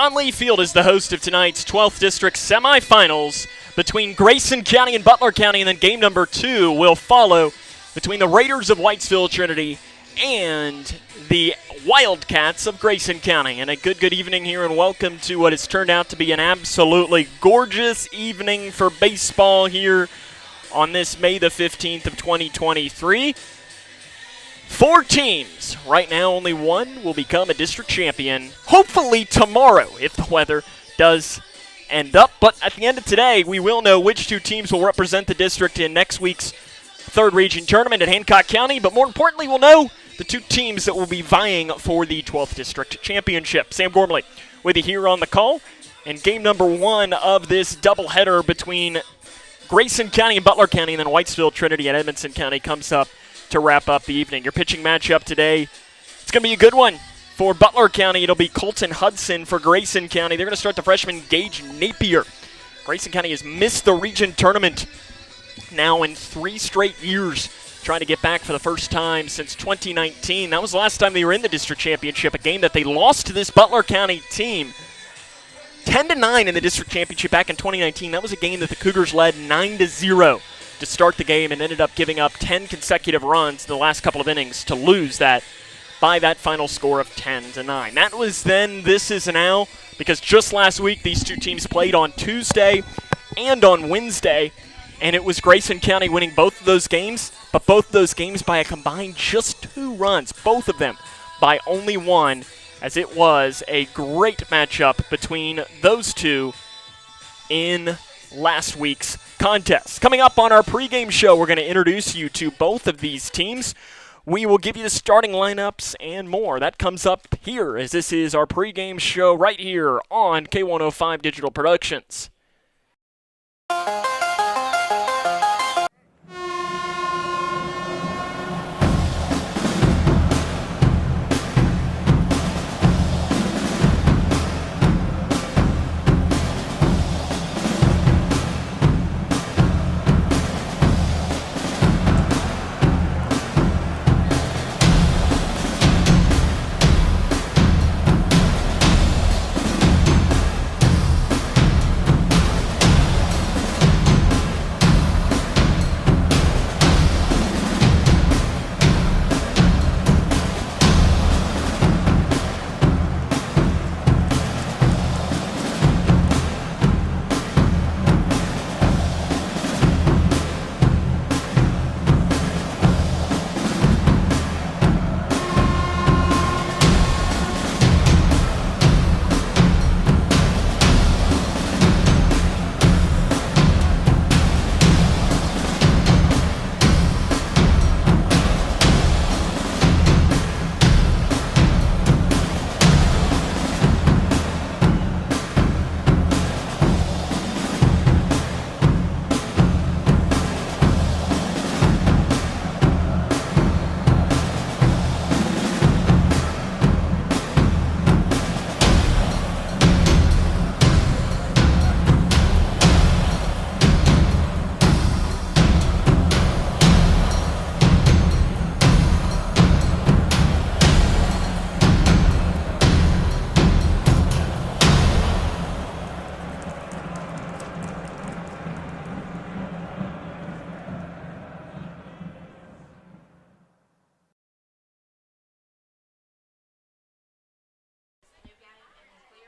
John Leitchfield is the host of tonight's 12th District Semifinals between Grayson County and Butler County, and then game number 2 will follow between the Raiders of Whitesville Trinity and the Wildcats of Grayson County. And a good evening here, and welcome to what has turned out to be an absolutely gorgeous evening for baseball here on this May the 15th of 2023. 4 teams. Right now, only one will become a district champion, hopefully tomorrow, if the weather does end up. But at the end of today, we will know which 2 teams will represent the district in next week's 3rd Region Tournament at Hancock County. But more importantly, we'll know the 2 teams that will be vying for the 12th District Championship. Sam Gormley with you here on the call. And game number 1 of this doubleheader between Grayson County and Butler County, and then Whitesville Trinity and Edmonson County comes up to wrap up the evening. Your pitching matchup today, it's going to be a good one. For Butler County, it'll be Colton Hudson. For Grayson County, they're going to start the freshman Gage Napier. Grayson County has missed the region tournament now in 3 straight years, trying to get back for the first time since 2019. That was the last time they were in the district championship, a game that they lost to this Butler County team 10-9 in the district championship back in 2019. That was a game that the Cougars led 9-0. to start the game and ended up giving up 10 consecutive runs in the last couple of innings to lose that by that final score of 10-9. That was then, this is now, because just last week these 2 teams played on Tuesday and on Wednesday, and it was Grayson County winning both of those games, but both of those games by a combined just 2 runs, both of them by only 1, as it was a great matchup between those 2 in last week's contest. Coming up on our pregame show, we're going to introduce you to both of these teams. We will give you the starting lineups and more. That comes up here, as this is our pregame show right here on K105 Digital Productions.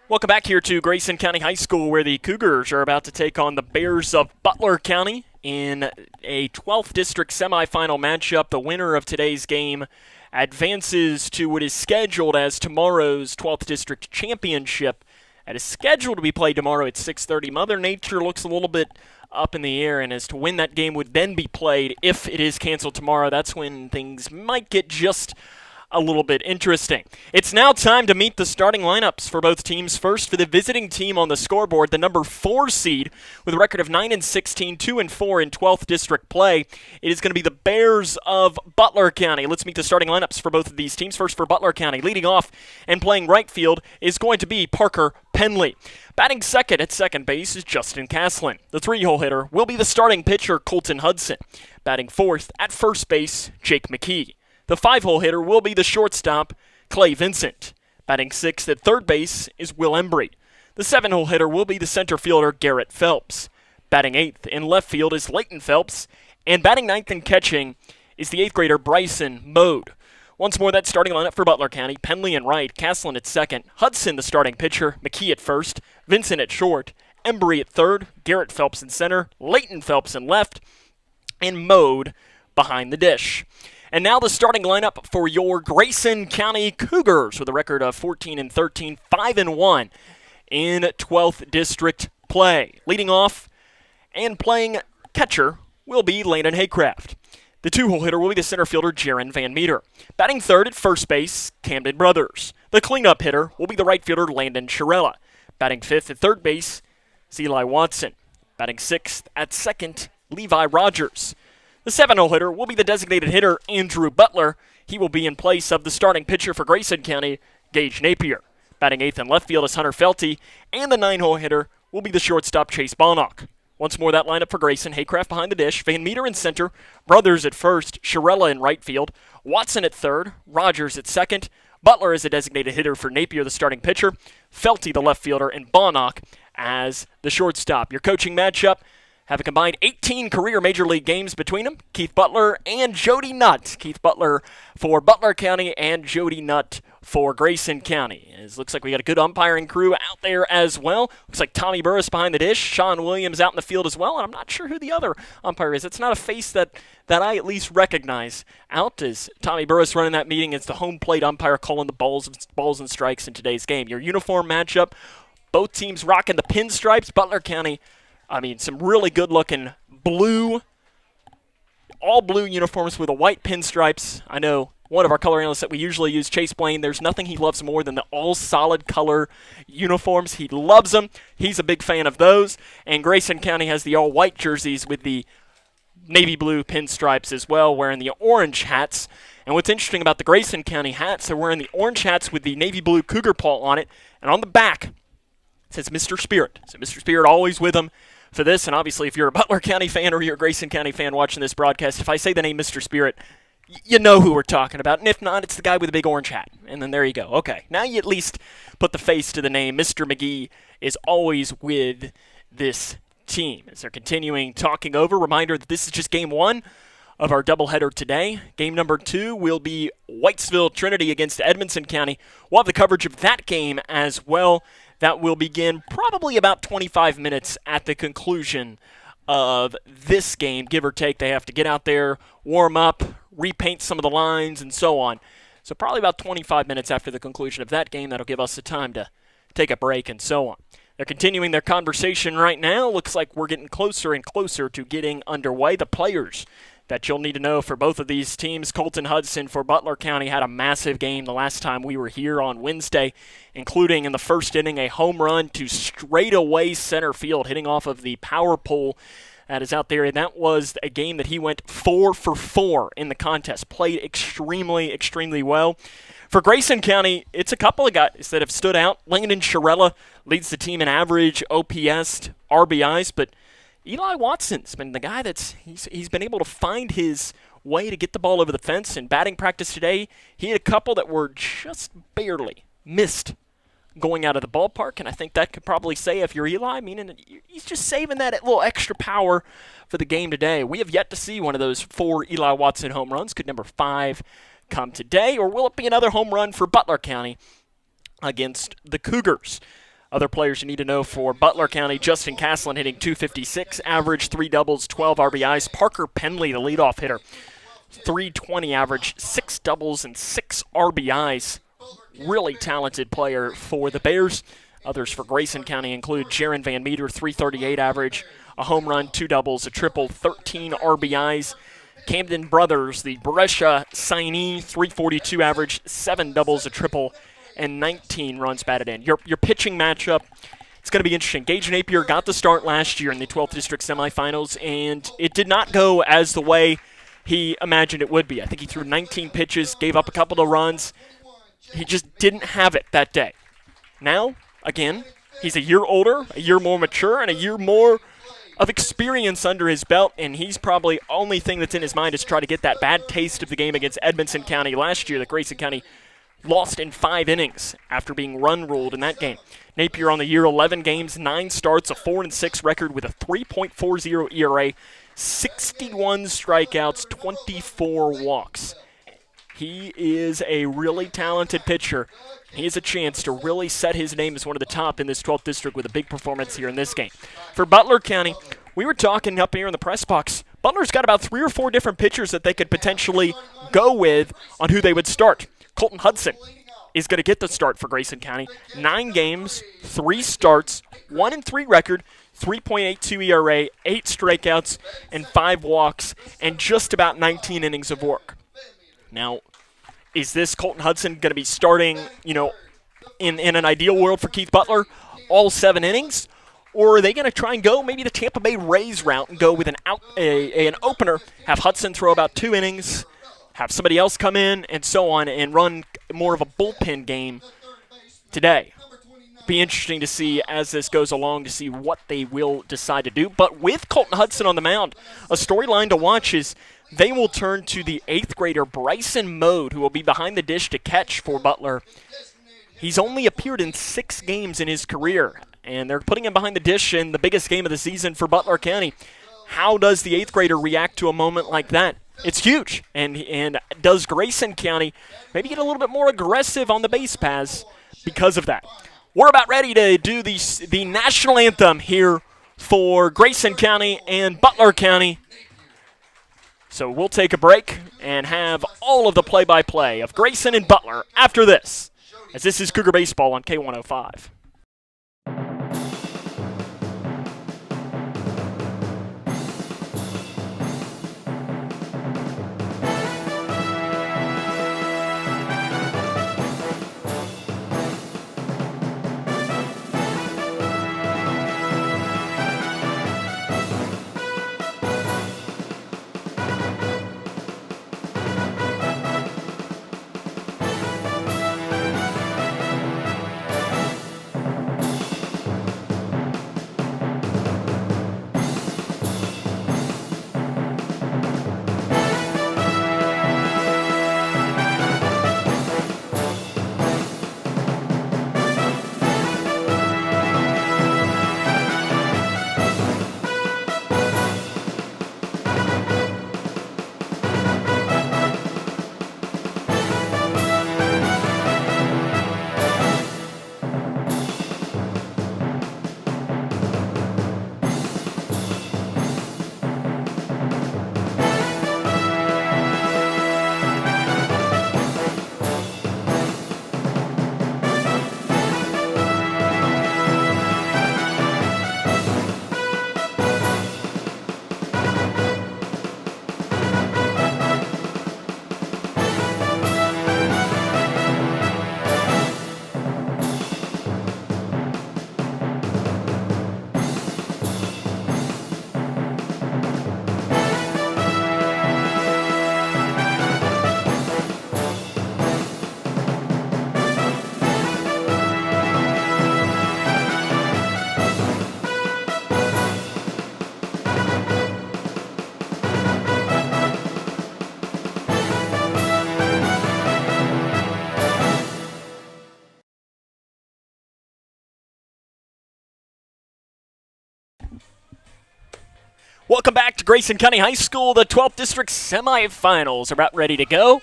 Welcome back here to Grayson County High School, where the Cougars are about to take on the Bears of Butler County in a 12th District semifinal matchup. The winner of today's game advances to what is scheduled as tomorrow's 12th District Championship. It is scheduled to be played tomorrow at 6:30. Mother Nature looks a little bit up in the air, and as to when that game would then be played, if it is canceled tomorrow, that's when things might get just a little bit interesting. It's now time to meet the starting lineups for both teams. First, for the visiting team on the scoreboard, the number 4 seed with a record of 9-16, 2-4 in 12th District play. It is going to be the Bears of Butler County. Let's meet the starting lineups for both of these teams. First, for Butler County, leading off and playing right field is going to be Parker Penley. Batting second at second base is Justin Caslin. The 3-hole hitter will be the starting pitcher, Colton Hudson. Batting fourth at first base, Jake McKee. The 5-hole hitter will be the shortstop, Clay Vincent. Batting sixth at third base is Will Embry. The 7-hole hitter will be the center fielder, Garrett Phelps. Batting 8th in left field is Leighton Phelps. And batting 9th and catching is the 8th grader, Bryson Mode. Once more, that starting lineup for Butler County. Penley in right, Caslin at second, Hudson the starting pitcher, McKee at first, Vincent at short, Embry at third, Garrett Phelps in center, Leighton Phelps in left, and Mode behind the dish. And now the starting lineup for your Grayson County Cougars with a record of 14-13, 5-1 in 12th District play. Leading off and playing catcher will be Landon Haycraft. The 2-hole hitter will be the center fielder, Jaron Van Meter. Batting third at first base, Camden Brothers. The cleanup hitter will be the right fielder, Landon Shirella. Batting 5th at third base, Eli Watson. Batting 6th at second, Levi Rogers. The 7-hole hitter will be the designated hitter, Andrew Butler. He will be in place of the starting pitcher for Grayson County, Gage Napier. Batting 8th in left field is Hunter Felty, and the 9-hole hitter will be the shortstop, Chase Bonnock. Once more, that lineup for Grayson: Haycraft behind the dish, Van Meter in center, Brothers at first, Shirella in right field, Watson at third, Rogers at second, Butler is a designated hitter for Napier, the starting pitcher, Felty the left fielder, and Bonnock as the shortstop. Your coaching matchup have a combined 18 career Major League games between them. Keith Butler and Jody Nutt. Keith Butler for Butler County and Jody Nutt for Grayson County. It looks like we got a good umpiring crew out there as well. Looks like Tommy Burris behind the dish. Sean Williams out in the field as well. And I'm not sure who the other umpire is. It's not a face that I at least recognize. Out is Tommy Burris running that meeting. It's the home plate umpire calling the balls and strikes in today's game. Your uniform matchup, both teams rocking the pinstripes. Butler County, some really good-looking blue, all blue uniforms with the white pinstripes. I know one of our color analysts that we usually use, Chase Blaine, there's nothing he loves more than the all-solid color uniforms. He loves them. He's a big fan of those. And Grayson County has the all-white jerseys with the navy blue pinstripes as well, wearing the orange hats. And what's interesting about the Grayson County hats, they're wearing the orange hats with the navy blue cougar paw on it. And on the back, it says Mr. Spirit. So Mr. Spirit always with them for this. And obviously, if you're a Butler County fan or you're a Grayson County fan watching this broadcast, if I say the name Mr. Spirit, you know who we're talking about. And if not, it's the guy with the big orange hat. And then there you go. Okay, now you at least put the face to the name. Mr. McGee is always with this team. As they're continuing talking over, reminder that this is just game one of our doubleheader today. Game number 2 will be Whitesville Trinity against Edmonson County. We'll have the coverage of that game as well. That will begin probably about 25 minutes at the conclusion of this game, give or take. They have to get out there, warm up, repaint some of the lines, and so on. So probably about 25 minutes after the conclusion of that game, that'll give us the time to take a break and so on. They're continuing their conversation right now. Looks like we're getting closer and closer to getting underway. The players that you'll need to know for both of these teams: Colton Hudson for Butler County had a massive game the last time we were here on Wednesday, including in the first inning a home run to straightaway center field, hitting off of the power pole that is out there. And that was a game that he went 4 for 4 in the contest. Played extremely, extremely well. For Grayson County, it's a couple of guys that have stood out. Landon Shirella leads the team in average, OPS, RBIs, but Eli Watson's been the guy he's been able to find his way to get the ball over the fence. In batting practice today, he had a couple that were just barely missed going out of the ballpark, and I think that could probably say if you're Eli, meaning he's just saving that little extra power for the game today. We have yet to see one of those 4 Eli Watson home runs. Could number 5 come today, or will it be another home run for Butler County against the Cougars? Other players you need to know for Butler County: Justin Caslin hitting .256, average, 3 doubles, 12 RBIs. Parker Penley, the leadoff hitter, .320 average, 6 doubles and 6 RBIs. Really talented player for the Bears. Others for Grayson County include Jaron Van Meter, .338 average, a home run, 2 doubles, a triple, 13 RBIs. Camden Brothers, the Brescia signee, .342 average, 7 doubles, a triple, and 19 runs batted in. Your pitching matchup, it's going to be interesting. Gage Napier got the start last year in the 12th District Semifinals, and it did not go as the way he imagined it would be. I think he threw 19 pitches, gave up a couple of runs. He just didn't have it that day. Now, again, he's a year older, a year more mature, and a year more of experience under his belt, and he's probably only thing that's in his mind is try to get that bad taste of the game against Edmonson County last year that Grayson County lost in 5 innings after being run-ruled in that game. Napier on the year, 11 games, 9 starts, a 4-6 record with a 3.40 ERA, 61 strikeouts, 24 walks. He is a really talented pitcher. He has a chance to really set his name as one of the top in this 12th district with a big performance here in this game. For Butler County, we were talking up here in the press box. Butler's got about 3 or 4 different pitchers that they could potentially go with on who they would start. Colton Hudson is going to get the start for Grayson County. 9 games, 3 starts, 1-3 record, 3.82 ERA, 8 strikeouts, and 5 walks, and just about 19 innings of work. Now, is this Colton Hudson going to be starting, in an ideal world for Keith Butler, all 7 innings? Or are they going to try and go maybe the Tampa Bay Rays route and go with an opener, have Hudson throw about 2 innings, have somebody else come in, and so on, and run more of a bullpen game today? Be interesting to see as this goes along to see what they will decide to do. But with Colton Hudson on the mound, a storyline to watch is they will turn to the 8th grader Bryson Mode, who will be behind the dish to catch for Butler. He's only appeared in 6 games in his career, and they're putting him behind the dish in the biggest game of the season for Butler County. How does the 8th grader react to a moment like that? It's huge. And does Grayson County maybe get a little bit more aggressive on the base paths because of that? We're about ready to do the national anthem here for Grayson County and Butler County. So we'll take a break and have all of the play-by-play of Grayson and Butler after this, as this is Cougar Baseball on K105. Welcome back to Grayson County High School. The 12th District Semifinals are about ready to go.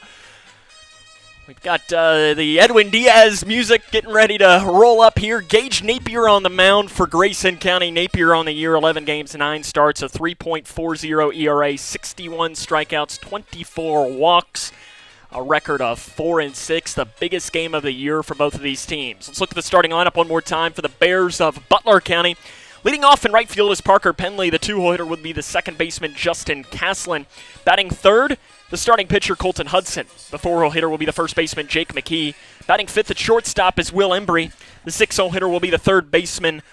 We've got the Edwin Diaz music getting ready to roll up here. Gage Napier on the mound for Grayson County. Napier on the year, 11 games, 9 starts, a 3.40 ERA, 61 strikeouts, 24 walks, a record of 4-6, the biggest game of the year for both of these teams. Let's look at the starting lineup one more time for the Bears of Butler County. Leading off in right field is Parker Penley. The 2-hole hitter would be the second baseman, Justin Caslin. Batting third, the starting pitcher, Colton Hudson. The 4-hole hitter will be the first baseman, Jake McKee. Batting fifth at shortstop is Will Embry. The 6-hole hitter will be the third baseman,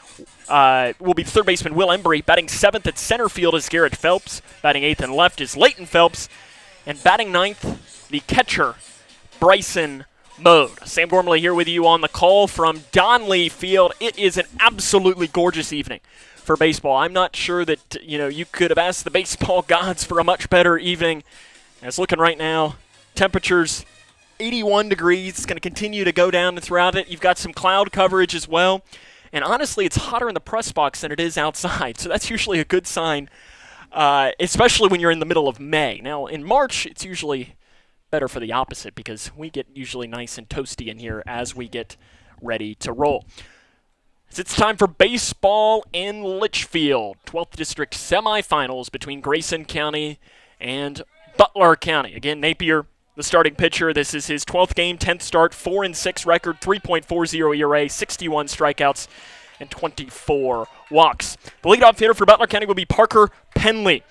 Will Embry. Batting seventh at center field is Garrett Phelps. Batting eighth and left is Leighton Phelps. And batting ninth, the catcher, Bryson Mode. Sam Gormley here with you on the call from Donley Field. It is an absolutely gorgeous evening for baseball. I'm not sure that you could have asked the baseball gods for a much better evening. As looking right now, temperatures 81 degrees. It's going to continue to go down throughout it. You've got some cloud coverage as well. And honestly, it's hotter in the press box than it is outside. So that's usually a good sign, especially when you're in the middle of May. Now, in March, it's usually better for the opposite because we get usually nice and toasty in here as we get ready to roll. It's time for baseball in Leitchfield. 12th District semifinals between Grayson County and Butler County. Again, Napier, the starting pitcher. This is his 12th game, 10th start, 4-6 record, 3.40 ERA, 61 strikeouts, and 24 walks. The leadoff hitter for Butler County will be Parker Penley.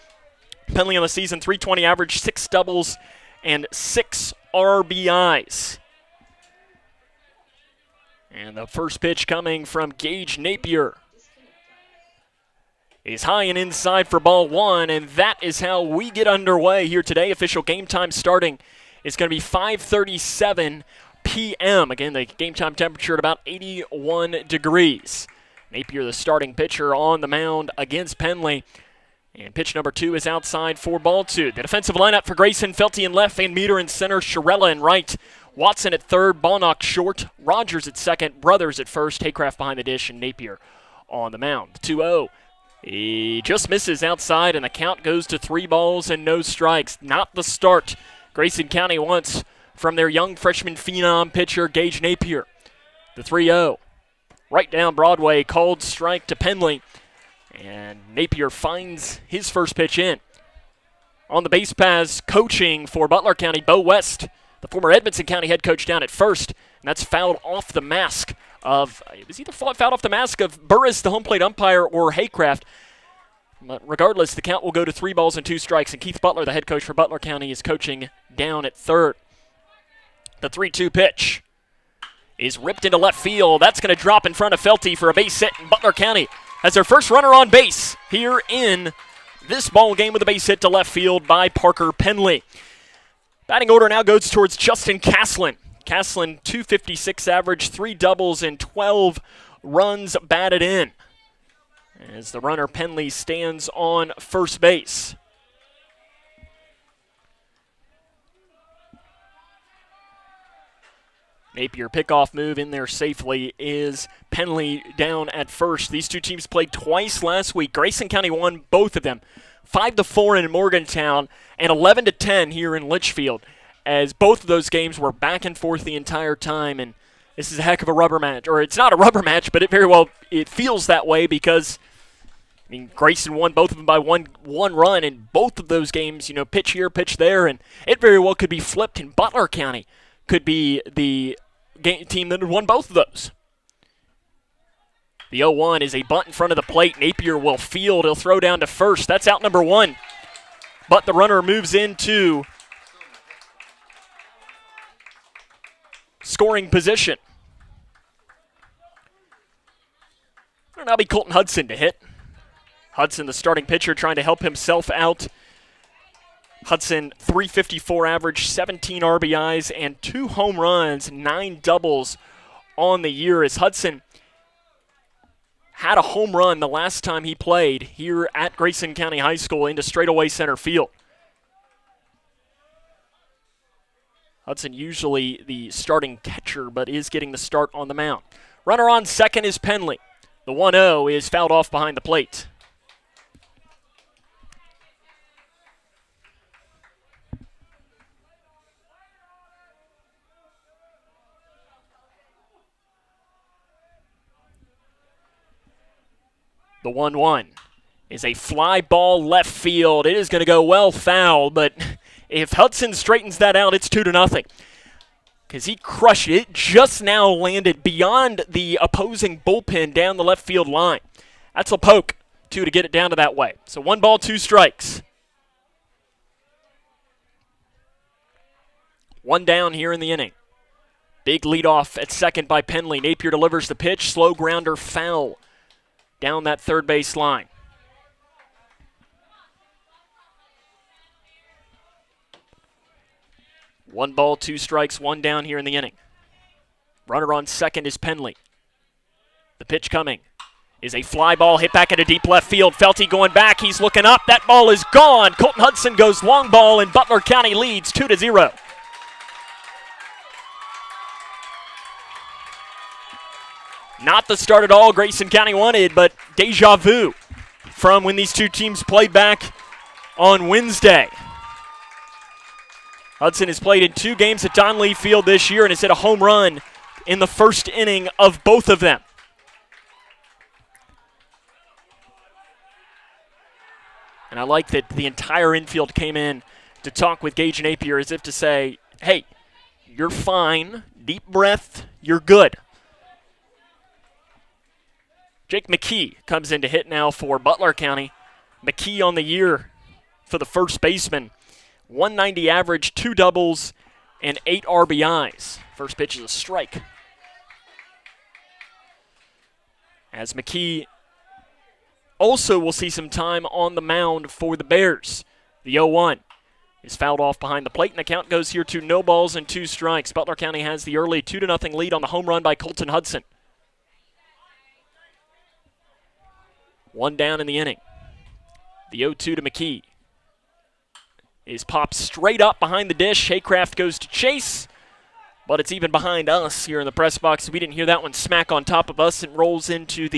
Penley on the season, 320 average, 6 doubles, and 6 RBIs. And the first pitch coming from Gage Napier is high and inside for ball 1, and that is how we get underway here today. Official game time starting is going to be 5:37 p.m. Again, the game time temperature at about 81 degrees. Napier, the starting pitcher, on the mound against Penley. And pitch number 2 is outside for ball 2. The defensive lineup for Grayson: Felty in left, Van Meter in center, Shirella in right, Watson at third, Ballnock short, Rogers at second, Brothers at first, Haycraft behind the dish, and Napier on the mound. 2-0. He just misses outside, and the count goes to 3 balls and no strikes. Not the start Grayson County wants from their young freshman phenom pitcher, Gage Napier. The 3-0. Right down Broadway, called strike to Penley. And Napier finds his first pitch in. On the base paths, coaching for Butler County, Bo West, the former Edmonson County head coach, down at first. And that's fouled off the mask of, it was either fouled off the mask of Burris, the home plate umpire, or Haycraft. But regardless, the count will go to 3 balls and 2 strikes. And Keith Butler, the head coach for Butler County, is coaching down at third. The 3-2 pitch is ripped into left field. That's going to drop in front of Felty for a base hit, and Butler County has their first runner on base here in this ball game with a base hit to left field by Parker Penley. Batting order now goes towards Justin Caslin. Caslin, 256 average, 3 doubles, and 12 runs batted in, as the runner Penley stands on first base. Napier pickoff move in there safely is Penley down at first. These two teams played twice last week. Grayson County won both of them, 5-4 in Morgantown and 11-10 here in Leitchfield, as both of those games were back and forth the entire time. And this is a heck of a rubber match, or it's not a rubber match, but it feels that way because, I mean, Grayson won both of them by one run in both of those games. You know, pitch here, pitch there, and it very well could be flipped, and Butler County could be the team that had won both of those. The 0-1 is a bunt in front of the plate. Napier will field. He'll throw down to first. That's out number 1. But the runner moves into scoring position. It'll now be Colton Hudson to hit. Hudson, the starting pitcher, trying to help himself out. Hudson, 354 average, 17 RBIs, and 2 home runs, 9 doubles on the year, as Hudson had a home run the last time he played here at Grayson County High School into straightaway center field. Hudson usually the starting catcher, but is getting the start on the mound. Runner on second is Penley. The 1-0 is fouled off behind the plate. The 1-1 is a fly ball left field. It is going to go well foul, but if Hudson straightens that out, it's 2-0. Because he crushed it. It just now landed beyond the opposing bullpen down the left field line. That's a poke, to get it down to that way. So 1 ball, 2 strikes. 1 down here in the inning. Big leadoff at second by Penley. Napier delivers the pitch. Slow grounder foul down that third base line. One ball, 2 strikes, 1 down here in the inning. Runner on second is Penley. The pitch coming is a fly ball hit back into deep left field. Felty going back. He's looking up. That ball is gone. Colton Hudson goes long ball, and Butler County leads 2-0. Not the start at all Grayson County wanted, but deja vu from when these two teams played back on Wednesday. Hudson has played in 2 games at Don Leitchfield this year and has hit a home run in the first inning of both of them. And I like that the entire infield came in to talk with Gage Napier as if to say, hey, you're fine, deep breath, you're good. Jake McKee comes in to hit now for Butler County. McKee on the year for the first baseman. 190 average, 2 doubles, and 8 RBIs. First pitch is a strike. As McKee also will see some time on the mound for the Bears. The 0-1 is fouled off behind the plate, and the count goes here to no balls and 2 strikes. Butler County has the early 2-0 lead on the home run by Colton Hudson. 1 down in the inning. The 0-2 to McKee is popped straight up behind the dish. Haycraft goes to chase, but it's even behind us here in the press box. We didn't hear that one smack on top of us. It rolls into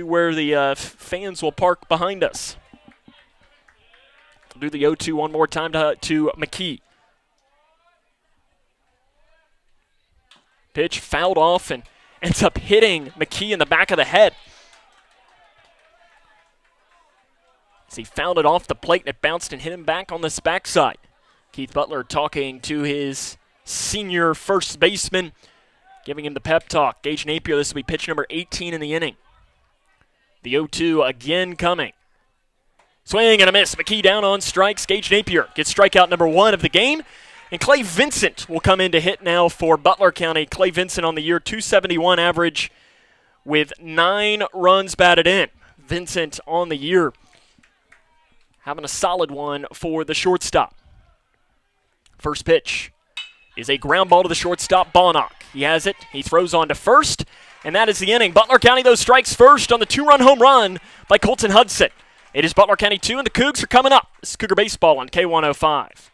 where the fans will park behind us. We'll do the 0-2 one more time to McKee. Pitch fouled off and ends up hitting McKee in the back of the head. As he fouled it off the plate, and it bounced and hit him back on this backside. Keith Butler talking to his senior first baseman, giving him the pep talk. Gage Napier, this will be pitch number 18 in the inning. The 0-2 again coming. Swing and a miss. McKee down on strikes. Gage Napier gets strikeout number 1 of the game. And Clay Vincent will come in to hit now for Butler County. Clay Vincent on the year, 271 average with 9 runs batted in. Vincent on the year having a solid one for the shortstop. First pitch is a ground ball to the shortstop, Bonnock. He has it. He throws on to first, and that is the inning. Butler County, though, strikes first on the 2-run home run by Colton Hudson. It is Butler County 2, and the Cougs are coming up. This is Cougar Baseball on K105.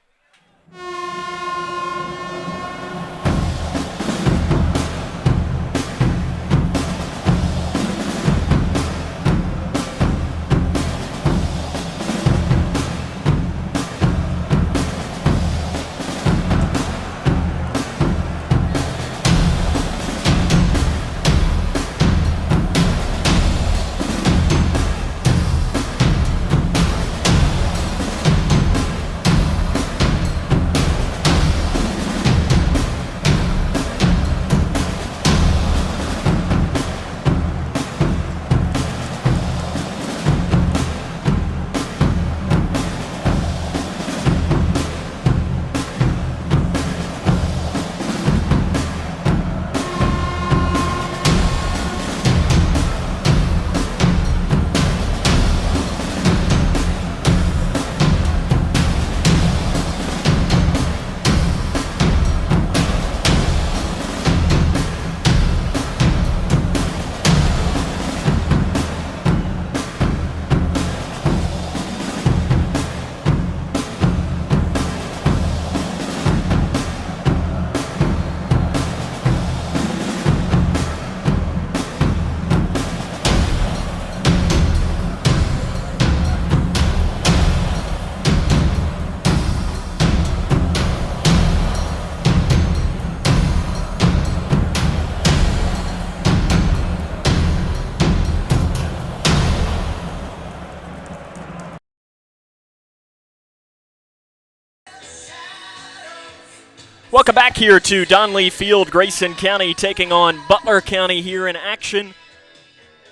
Welcome back here to Don Leitchfield. Grayson County taking on Butler County here in action,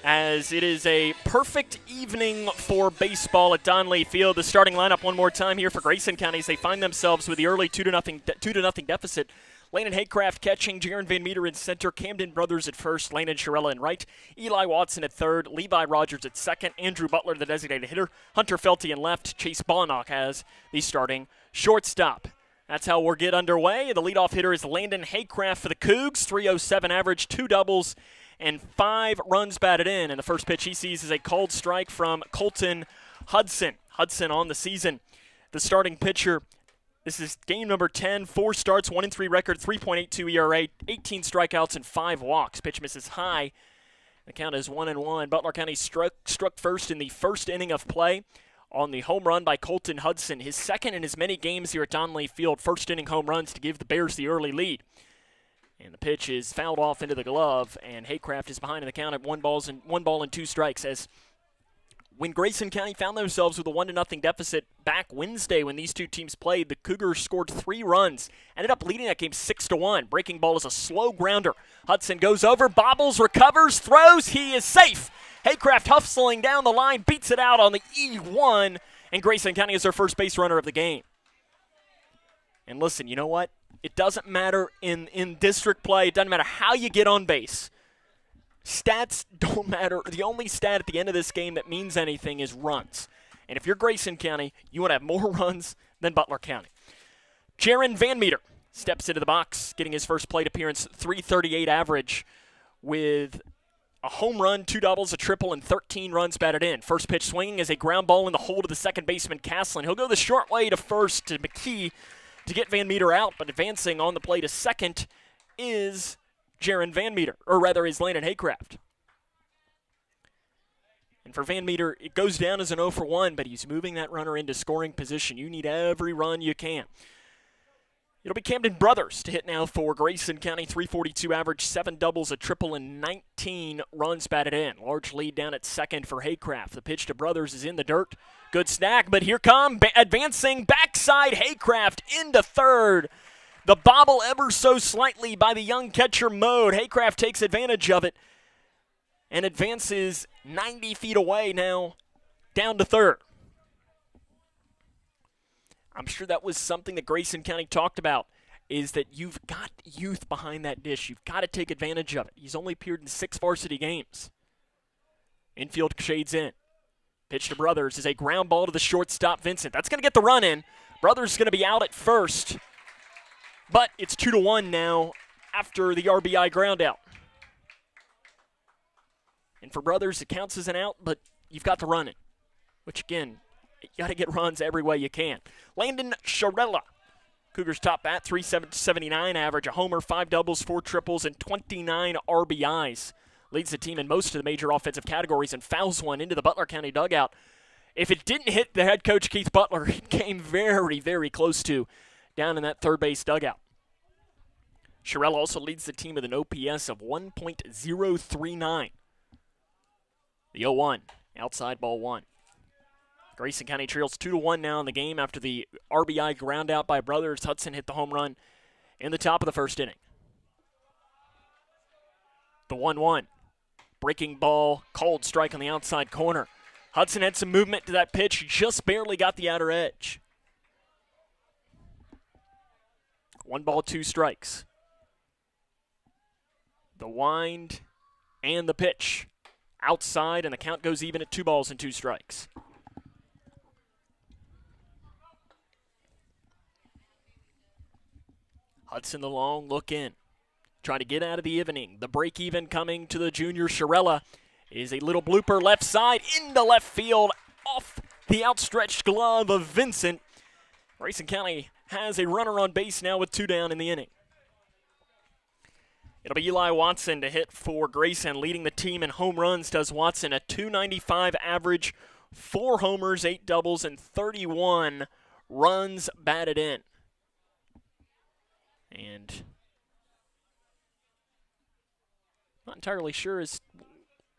as it is a perfect evening for baseball at Don Leitchfield. The starting lineup one more time here for Grayson County as they find themselves with the early 2-0 deficit. Landon Haycraft catching, Jaron Van Meter in center, Camden Brothers at first, Landon Sherella in right, Eli Watson at third, Levi Rogers at second, Andrew Butler the designated hitter, Hunter Felty in left, Chase Bonnock as the starting shortstop. That's how we'll get underway. The leadoff hitter is Landon Haycraft for the Cougs, 307 average, 2 doubles, and 5 runs batted in. And the first pitch he sees is a called strike from Colton Hudson. Hudson on the season, the starting pitcher This is game number 10, 4 starts, 1-3 record, 3.82 ERA, 18 strikeouts, and 5 walks. Pitch misses high. The count is 1-1. Butler County struck first in the first inning of play on the home run by Colton Hudson. His second in as many games here at Donley Field, first inning home runs to give the Bears the early lead. And the pitch is fouled off into the glove, and Haycraft is behind in the count at 1 ball and 2 strikes. As when Grayson County found themselves with a 1-0 deficit back Wednesday when these two teams played, the Cougars scored 3 runs, ended up leading that game 6-1. Breaking ball is a slow grounder. Hudson goes over, bobbles, recovers, throws. He is safe. Haycraft hustling down the line, beats it out on the E1, and Grayson County is their first base runner of the game. And listen, you know what? It doesn't matter in district play. It doesn't matter how you get on base. Stats don't matter. The only stat at the end of this game that means anything is runs. And if you're Grayson County, you want to have more runs than Butler County. Jaron Van Meter steps into the box, getting his first plate appearance, .338 average with a home run, 2 doubles, a triple, and 13 runs batted in. First pitch swinging is a ground ball in the hole to the second baseman, Caslin. He'll go the short way to first to McKee to get Van Meter out, but advancing on the play to second is Jaron Van Meter, or rather is Landon Haycraft. And for Van Meter, it goes down as an 0 for 1, but he's moving that runner into scoring position. You need every run you can. It'll be Camden Brothers to hit now for Grayson County, .342 average, 7 doubles, a triple, and 19 runs batted in. Large lead down at second for Haycraft. The pitch to Brothers is in the dirt. Good snack, but here come advancing backside Haycraft into third. The bobble ever so slightly by the young catcher Mode. Haycraft takes advantage of it and advances 90 feet away now down to third. I'm sure that was something that Grayson County talked about, is that you've got youth behind that dish. You've got to take advantage of it. He's only appeared in 6 varsity games. Infield shades in. Pitch to Brothers is a ground ball to the shortstop, Vincent. That's going to get the run in. Brothers is going to be out at first. But it's 2-1 now after the RBI ground out. And for Brothers, it counts as an out, but you've got the run in, which again, you got to get runs every way you can. Landon Sharella, Cougars top bat, .379 average, a homer, 5 doubles, 4 triples, and 29 RBIs. Leads the team in most of the major offensive categories and fouls one into the Butler County dugout. If it didn't hit the head coach, Keith Butler, it came very, very close to down in that third base dugout. Sharella also leads the team with an OPS of 1.039. The 0-1, outside ball 1. Grayson County trails 2-1 now in the game after the RBI ground out by Brothers. Hudson hit the home run in the top of the first inning. The 1-1. Breaking ball, cold strike on the outside corner. Hudson had some movement to that pitch, just barely got the outer edge. 1 ball, 2 strikes. The wind and the pitch. Outside, and the count goes even at 2 balls and 2 strikes. Hudson the long look in. Trying to get out of the evening. The break even coming to the junior. Sharella is a little blooper left side into left field off the outstretched glove of Vincent. Grayson County has a runner on base now with 2 down in the inning. It'll be Eli Watson to hit for Grayson. Leading the team in home runs does Watson, a .295 average, 4 homers, 8 doubles, and 31 runs batted in. And not entirely sure as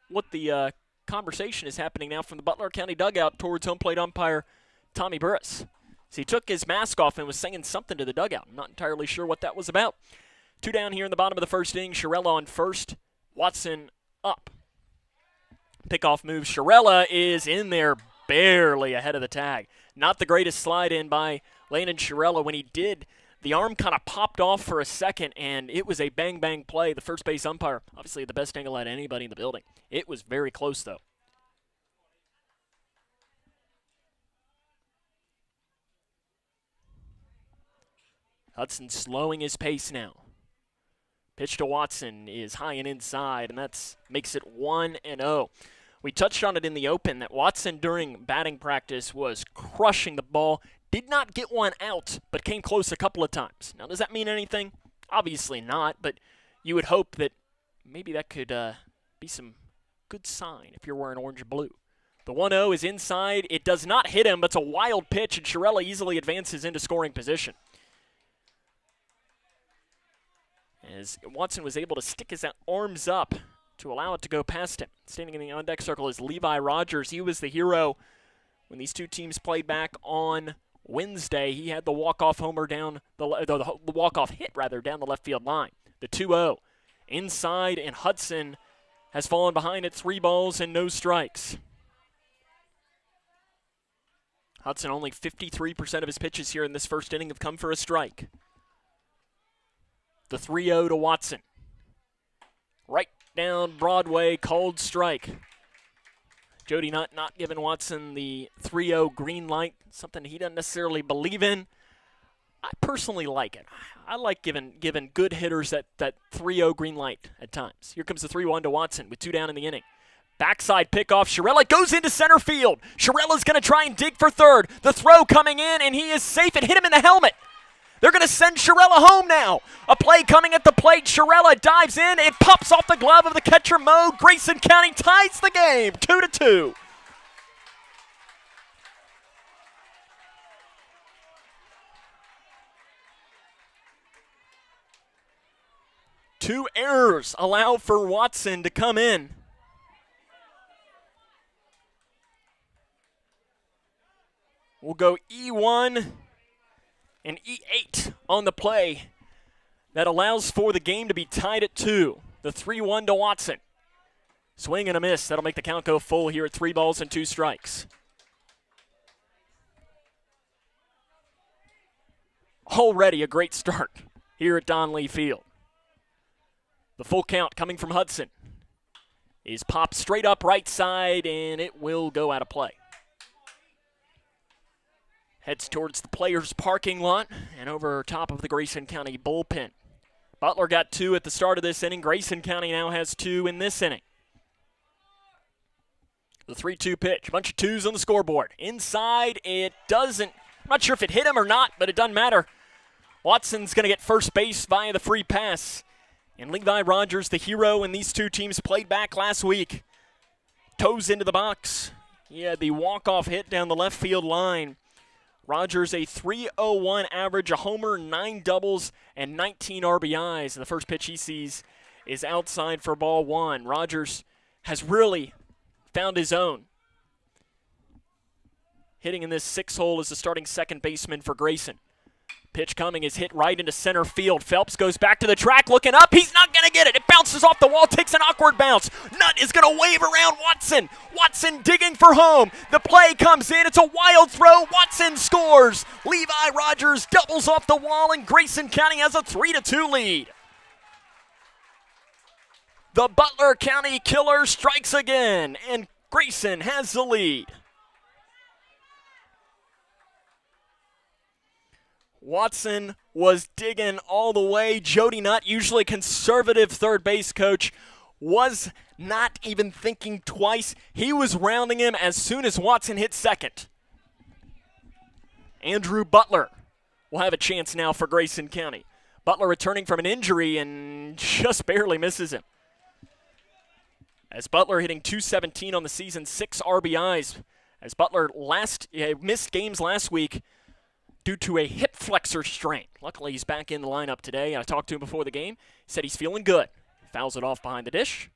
what the conversation is happening now from the Butler County dugout towards home plate umpire Tommy Burris. So he took his mask off and was saying something to the dugout. I'm not entirely sure what that was about. 2 down here in the bottom of the first inning. Sharella on first. Watson up. Pickoff move. Sharella is in there barely ahead of the tag. Not the greatest slide in by Landon Sharella. When he did, the arm kind of popped off for a second, and it was a bang-bang play. The first base umpire, obviously the best angle at anybody in the building. It was very close, though. Hudson slowing his pace now. Pitch to Watson is high and inside, and that makes it 1-0. We touched on it in the open that Watson during batting practice was crushing the ball, did not get one out, but came close a couple of times. Now, does that mean anything? Obviously not, but you would hope that maybe that could be some good sign if you're wearing orange and blue. The 1-0 is inside. It does not hit him, but it's a wild pitch, and Shirella easily advances into scoring position. As Watson was able to stick his arms up to allow it to go past him. Standing in the on-deck circle is Levi Rogers. He was the hero when these two teams played back on Wednesday. He had the walk-off homer down the walk-off hit rather down the left field line. The 2-0 inside, and Hudson has fallen behind at 3 balls and no strikes. Hudson, only 53% of his pitches here in this first inning have come for a strike. The 3-0 to Watson. Right down Broadway, cold strike. Jody not giving Watson the 3-0 green light, something he doesn't necessarily believe in. I personally like it. I like giving good hitters that 3-0 green light at times. Here comes the 3-1 to Watson with 2 down in the inning. Backside pickoff, Shirella goes into center field. Shirella's going to try and dig for third. The throw coming in, and he is safe. It hit him in the helmet. They're going to send Shirella home now. A play coming at the plate. Shirella dives in. It pops off the glove of the catcher, Mo. Grayson County ties the game, 2-2. Two errors allow for Watson to come in. We'll go E1 and E8 on the play. That allows for the game to be tied at 2. The 3-1 to Watson. Swing and a miss. That'll make the count go full here at 3 balls and 2 strikes. Already a great start here at Don Lee Field. The full count coming from Hudson is popped straight up right side, and it will go out of play. Heads towards the players' parking lot and over top of the Grayson County bullpen. Butler got 2 at the start of this inning. Grayson County now has 2 in this inning. The 3-2 pitch. A bunch of 2s on the scoreboard. Inside, it doesn't. I'm not sure if it hit him or not, but it doesn't matter. Watson's going to get first base via the free pass. And Levi Rogers, the hero, and these two teams played back last week. Toes into the box. He had the walk-off hit down the left field line. Rogers, a .301 average, a homer, 9 doubles, and 19 RBIs. And the first pitch he sees is outside for ball 1. Rogers has really found his own. Hitting in this 6 hole is the starting second baseman for Grayson. Pitch coming is hit right into center field. Phelps goes back to the track, looking up. He's not going to get it. It bounces off the wall, takes an awkward bounce. Nutt is going to wave around Watson. Watson digging for home. The play comes in. It's a wild throw. Watson scores. Levi Rogers doubles off the wall, and Grayson County has a 3-2 lead. The Butler County killer strikes again, and Grayson has the lead. Watson was digging all the way. Jody Nutt, usually conservative third base coach, was not even thinking twice. He was rounding him as soon as Watson hit second. Andrew Butler will have a chance now for Grayson County. Butler returning from an injury and just barely misses him. As Butler hitting .217 on the season, 6 RBIs. As Butler missed games last week due to a hip flexor strain. Luckily, he's back in the lineup today. I talked to him before the game. He said he's feeling good. Fouls it off behind the dish.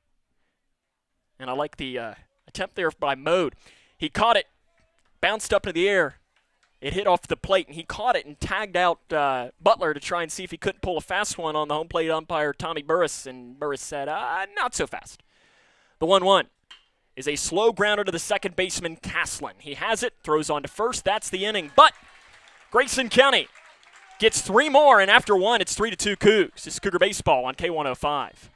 And I like the attempt there by Mode. He caught it, bounced up into the air. It hit off the plate, and he caught it and tagged out Butler to try and see if he couldn't pull a fast one on the home plate umpire, Tommy Burris. And Burris said, not so fast. The 1-1 is a slow grounder to the second baseman, Caslin. He has it, throws on to first. That's the inning. But Grayson County gets 3 more, and after 1, it's 3-2 Cougs. This is Cougar Baseball on K105.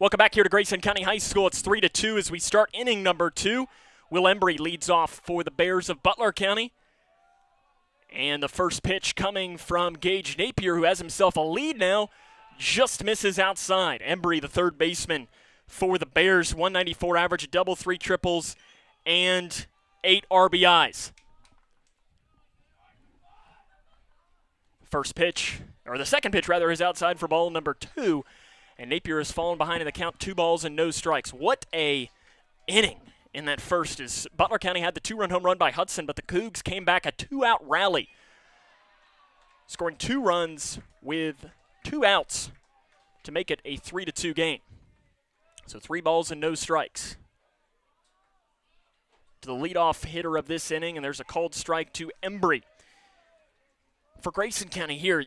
Welcome back here to Grayson County High School. It's 3-2 as we start inning number 2. Will Embry leads off for the Bears of Butler County. And the first pitch coming from Gage Napier, who has himself a lead now, just misses outside. Embry, the third baseman for the Bears, 194 average, a double, 3 triples, and 8 RBIs. First pitch, or the second pitch rather, is outside for ball number 2. And Napier has fallen behind in the count, 2 balls and no strikes. What a inning in that first, as Butler County had the 2-run home run by Hudson, but the Cougs came back a 2-out rally, scoring 2 runs with 2 outs to make it a 3-2 game. So 3 balls and no strikes to the leadoff hitter of this inning, and there's a called strike to Embry. For Grayson County here,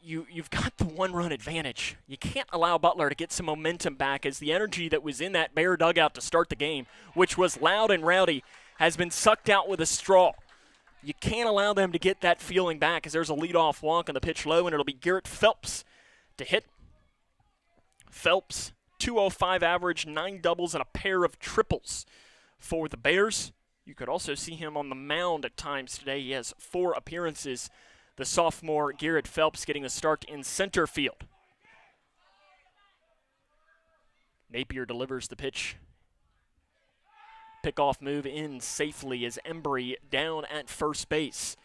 you've got the 1-run advantage. You can't allow Butler to get some momentum back, as the energy that was in that Bear dugout to start the game, which was loud and rowdy, has been sucked out with a straw. You can't allow them to get that feeling back, as there's a leadoff walk on the pitch low, and it'll be Garrett Phelps to hit. Phelps, 205 average, 9 doubles, and a pair of triples for the Bears. You could also see him on the mound at times today. He has 4 appearances. The sophomore Garrett Phelps getting the start in center field. Napier delivers the pitch. Pickoff move in safely as Embry down at first base.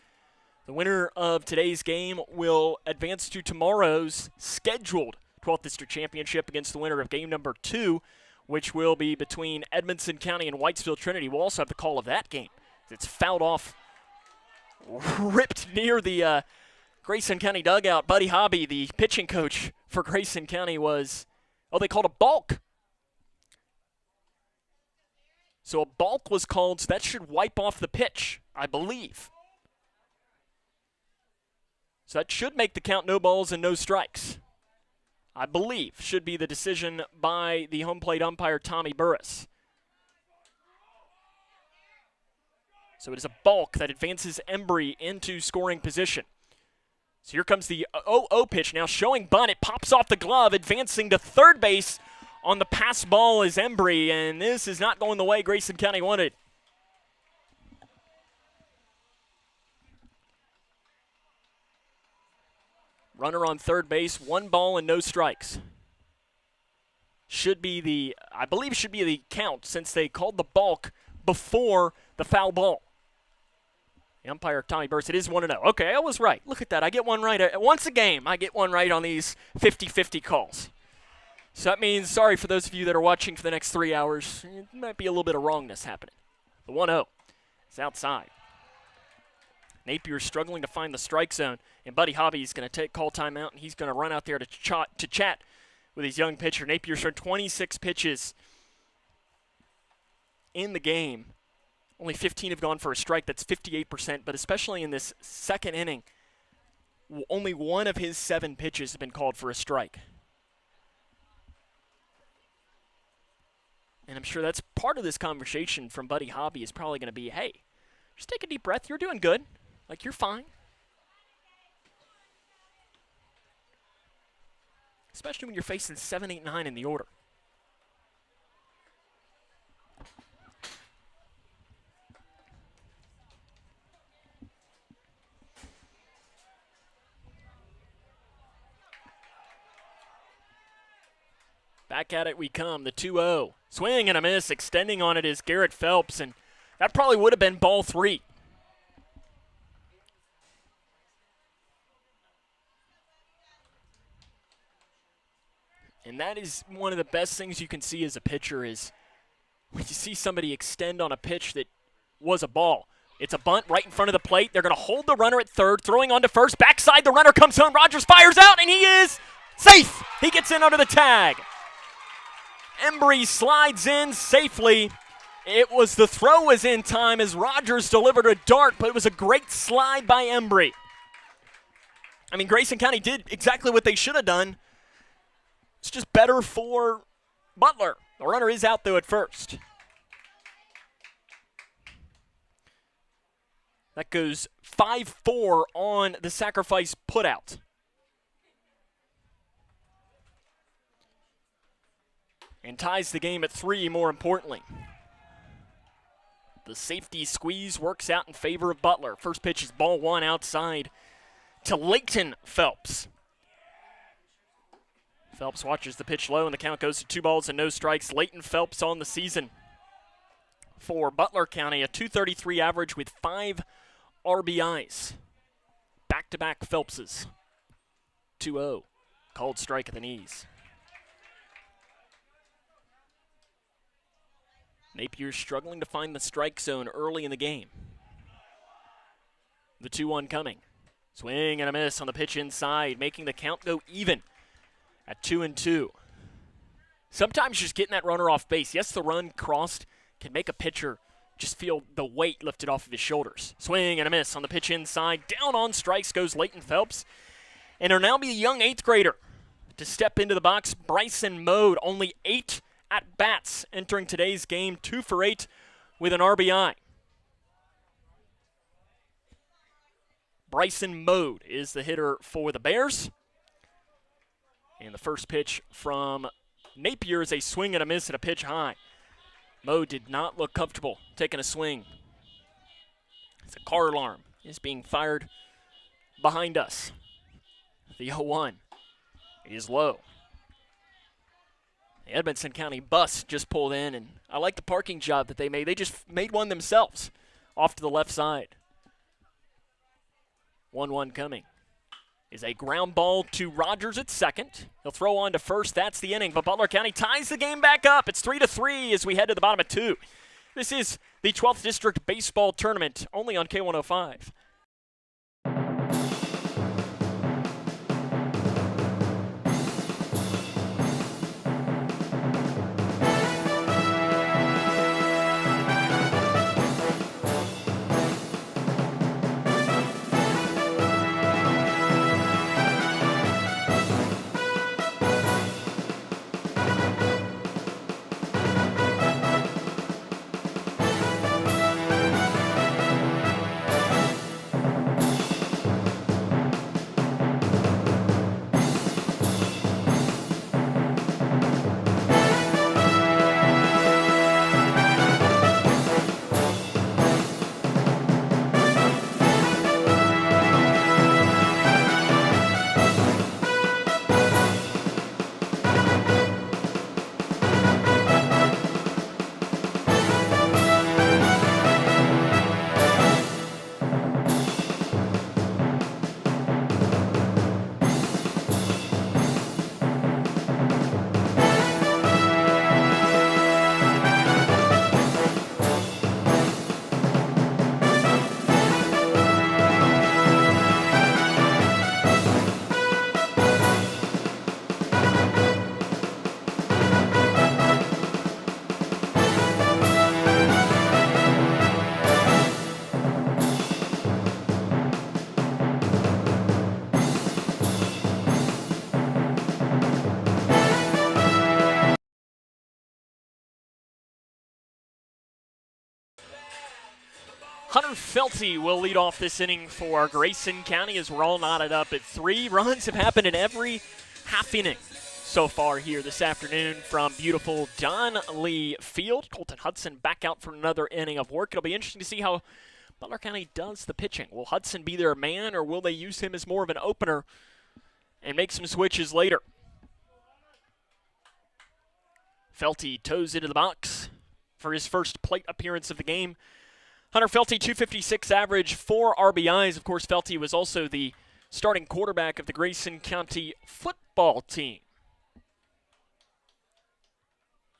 The winner of today's game will advance to tomorrow's scheduled 12th District Championship against the winner of game number 2, which will be between Edmonson County and Whitesville Trinity. We'll also have the call of that game. It's fouled off, ripped near the Grayson County dugout. Buddy Hobby, the pitching coach for Grayson County, they called a balk. So a balk was called, so that should wipe off the pitch, I believe. So that should make the count no balls and no strikes. I believe should be the decision by the home plate umpire, Tommy Burris. So it is a balk that advances Embry into scoring position. So here comes the 0-0 pitch now, showing bunt. It pops off the glove, advancing to third base on the pass ball is Embry, and this is not going the way Grayson County wanted. Runner on third base, 1 ball and no strikes. I believe should be the count, since they called the balk before the foul ball. The umpire, Tommy Burris, it is 1-0. Okay, I was right. Look at that. I get one right. Once a game, I get one right on these 50-50 calls. So that means, sorry for those of you that are watching for the next 3 hours, it might be a little bit of wrongness happening. The 1-0 is outside. Napier struggling to find the strike zone, and Buddy Hobby is going to call timeout, and he's going to run out there to chat with his young pitcher. Napier's thrown 26 pitches in the game. Only 15 have gone for a strike. That's 58%, but especially in this second inning, only 1 of his 7 pitches have been called for a strike. And I'm sure that's part of this conversation from Buddy Hobby is probably going to be, hey, just take a deep breath. You're doing good. Like, you're fine. Especially when you're facing 7, 8, 9 in the order. Back at it we come, the 2-0. Swing and a miss, extending on it is Garrett Phelps, and that probably would have been ball 3. And that is one of the best things you can see as a pitcher is when you see somebody extend on a pitch that was a ball. It's a bunt right in front of the plate. They're going to hold the runner at third, throwing on to first. Backside, the runner comes home. Rogers fires out, and he is safe. He gets in under the tag. Embry slides in safely. The throw was in time as Rogers delivered a dart, but it was a great slide by Embry. I mean, Grayson County did exactly what they should have done. It's just better for Butler. The runner is out, though, at first. That goes 5-4 on the sacrifice putout. and ties the game at 3, more importantly. The safety squeeze works out in favor of Butler. First pitch is ball 1 outside to Leighton Phelps. Phelps watches the pitch low, and the count goes to 2 balls and no strikes. Leighton Phelps on the season for Butler County, a .233 average with 5 RBIs. Back-to-back Phelpses. 2-0. Called strike at the knees. Napier struggling to find the strike zone early in the game. The 2-1 coming. Swing and a miss on the pitch inside, making the count go even at 2-2. Sometimes just getting that runner off base. Yes, the run crossed can make a pitcher just feel the weight lifted off of his shoulders. Swing and a miss on the pitch inside. Down on strikes goes Leighton Phelps. And it'll now be a young 8th grader to step into the box. Bryson Mode, only 8 at-bats entering today's game, 2 for 8 with an RBI. Bryson Mode is the hitter for the Bears. And the first pitch from Napier is a swing and a miss at a pitch high. Mode did not look comfortable taking a swing. It's a car alarm is being fired behind us. The 0-1 is low. The Edmonson County bus just pulled in, and I like the parking job that they made. They just made one themselves off to the left side. 1-1 coming. Is a ground ball to Rogers at second. He'll throw on to first. That's the inning, but Butler County ties the game back up. It's 3-3 as we head to the bottom of 2. This is the 12th District Baseball Tournament, only on K105. Hunter Felty will lead off this inning for Grayson County as we're all knotted up at 3. Runs have happened in every half inning so far here this afternoon from beautiful Don Lee Field. Colton Hudson back out for another inning of work. It'll be interesting to see how Butler County does the pitching. Will Hudson be their man, or will they use him as more of an opener and make some switches later? Felty toes into the box for his first plate appearance of the game. Hunter Felty, .256 average, 4 RBIs. Of course, Felty was also the starting quarterback of the Grayson County football team.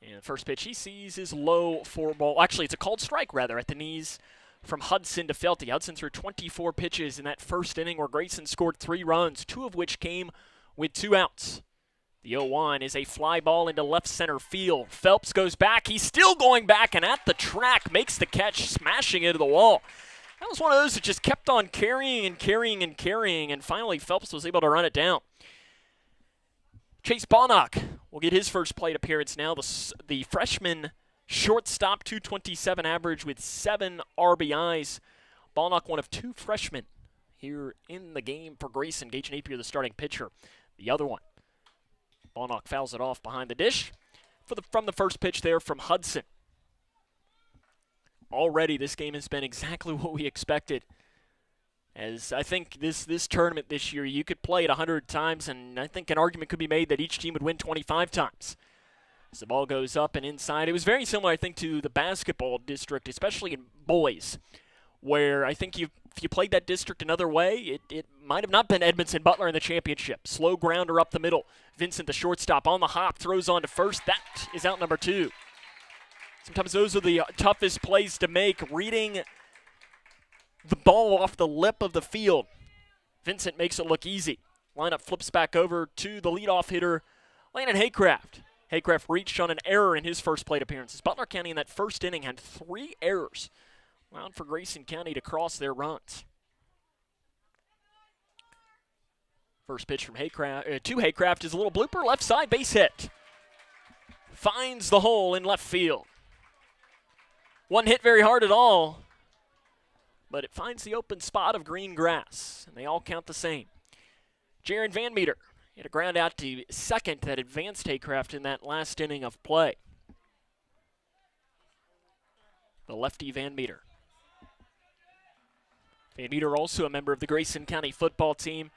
And the first pitch he sees is low for ball. Actually, it's a called strike, rather, at the knees from Hudson to Felty. Hudson threw 24 pitches in that first inning where Grayson scored 3 runs, 2 of which came with 2 outs. The 0-1 is a fly ball into left center field. Phelps goes back. He's still going back, and at the track makes the catch, smashing into the wall. That was one of those that just kept on carrying and carrying and carrying, and finally Phelps was able to run it down. Chase Bonnock will get his first plate appearance now. The freshman shortstop, .227 average with 7 RBIs. Bonnock, one of 2 freshmen here in the game for Grayson. Gage Napier, the starting pitcher, the other one. Bonnock fouls it off behind the dish. from the first pitch there from Hudson. Already this game has been exactly what we expected. As I think this tournament this year, you could play it 100 times, and I think an argument could be made that each team would win 25 times. As the ball goes up and inside, it was very similar, I think, to the basketball district, especially in boys, where I think if you played that district another way, it might have not been Edmondson Butler in the championship. Slow grounder up the middle. Vincent, the shortstop, on the hop, throws on to first. That is out number 2. Sometimes those are the toughest plays to make, reading the ball off the lip of the field. Vincent makes it look easy. Lineup flips back over to the leadoff hitter, Landon Haycraft. Haycraft reached on an error in his first plate appearances. Butler County in that first inning had 3 errors, allowed for Grayson County to cross their runs. First pitch from Haycraft to Haycraft is a little blooper, left side base hit. Finds the hole in left field. Wasn't hit very hard at all, but it finds the open spot of green grass, and they all count the same. Jaron Van Meter hit a ground out to second that advanced Haycraft in that last inning of play. The lefty Van Meter. Van Meter also a member of the Grayson County football team.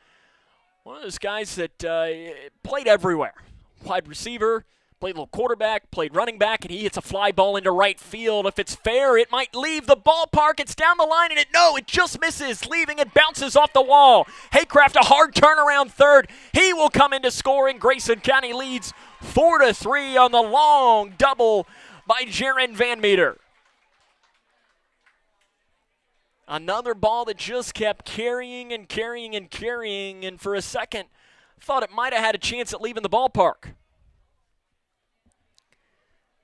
One of those guys that played everywhere. Wide receiver, played a little quarterback, played running back, and he hits a fly ball into right field. If it's fair, it might leave the ballpark. It's down the line, and it just misses, leaving it bounces off the wall. Haycraft, a hard turnaround third. He will come into scoring. Grayson County leads 4-3 on the long double by Jaron Van Meter. Another ball that just kept carrying and carrying and carrying, and for a second, thought it might have had a chance at leaving the ballpark.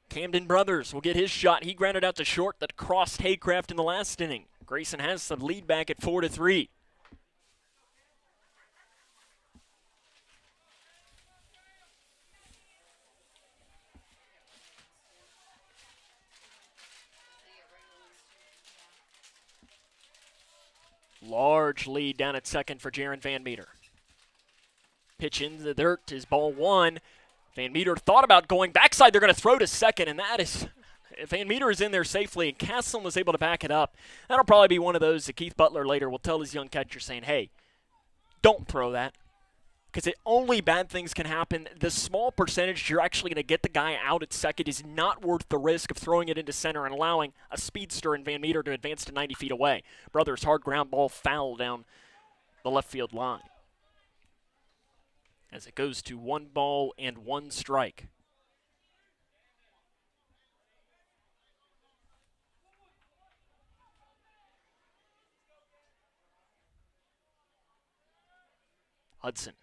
Camden Brothers will get his shot. He grounded out to short that crossed Haycraft in the last inning. Grayson has the lead back at 4-3. Large lead down at second for Jaron Van Meter. Pitch into the dirt is ball 1. Van Meter thought about going backside. They're going to throw to second, and that is, Van Meter is in there safely, and Castle was able to back it up. That'll probably be one of those that Keith Butler later will tell his young catcher saying, hey, don't throw that, because only bad things can happen. The small percentage you're actually going to get the guy out at second is not worth the risk of throwing it into center and allowing a speedster in Van Meter to advance to 90 feet away. Brothers, hard ground ball foul down the left field line, as it goes to 1 ball and 1 strike. Hudson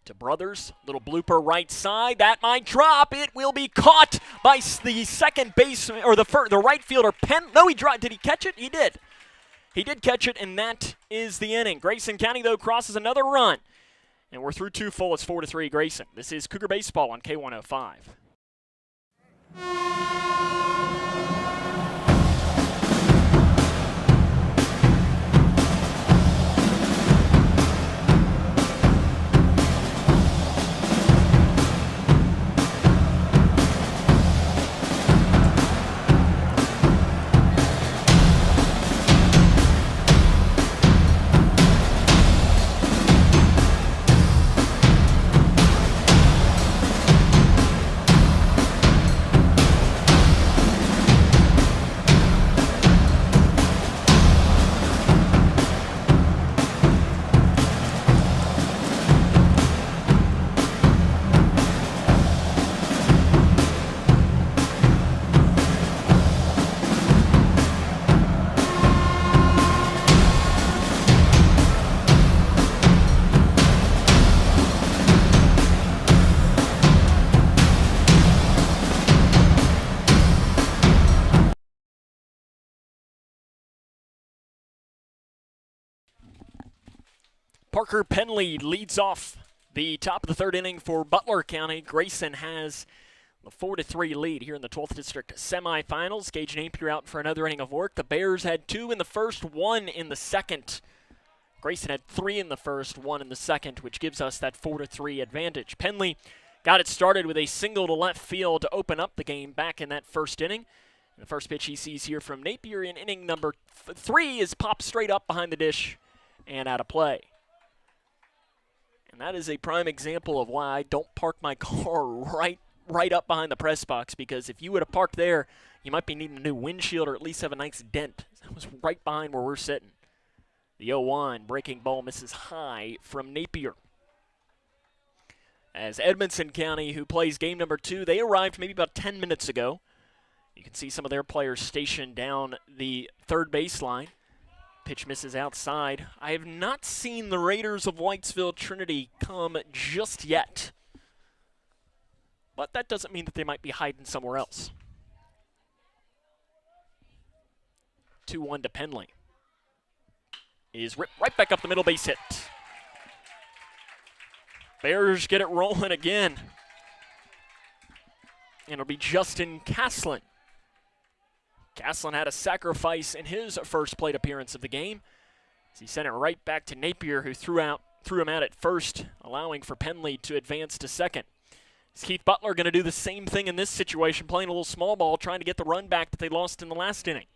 to Brothers, little blooper right side, that might drop. It will be caught by the second baseman, or the right fielder. No, he dropped. Did he catch it? He did. He did catch it, and that is the inning. Grayson County, though, crosses another run. And we're through 2 full. It's 4-3 Grayson. This is Cougar Baseball on K105. Parker Penley leads off the top of the 3rd inning for Butler County. Grayson has the 4-3 lead here in the 12th District Semifinals. Gage Napier out for another inning of work. The Bears had 2 in the first, 1 in the second. Grayson had 3 in the first, 1 in the second, which gives us that 4-3 advantage. Penley got it started with a single to left field to open up the game back in that first inning. And the first pitch he sees here from Napier in inning number 3 is popped straight up behind the dish and out of play. And that is a prime example of why I don't park my car right up behind the press box, because if you would have parked there, you might be needing a new windshield or at least have a nice dent. That was right behind where we're sitting. The 0-1 breaking ball misses high from Napier. As Edmonson County, who plays game number 2, they arrived maybe about 10 minutes ago. You can see some of their players stationed down the third baseline. Pitch misses outside. I have not seen the Raiders of Whitesville Trinity come just yet. But that doesn't mean that they might be hiding somewhere else. 2-1 to Penley. Is ripped right back up the middle, base hit. Bears get it rolling again. And it'll be Justin Caslin. Caslin had a sacrifice in his first plate appearance of the game, as he sent it right back to Napier, who threw him out at first, allowing for Penley to advance to second. Is Keith Butler going to do the same thing in this situation, playing a little small ball, trying to get the run back that they lost in the last inning?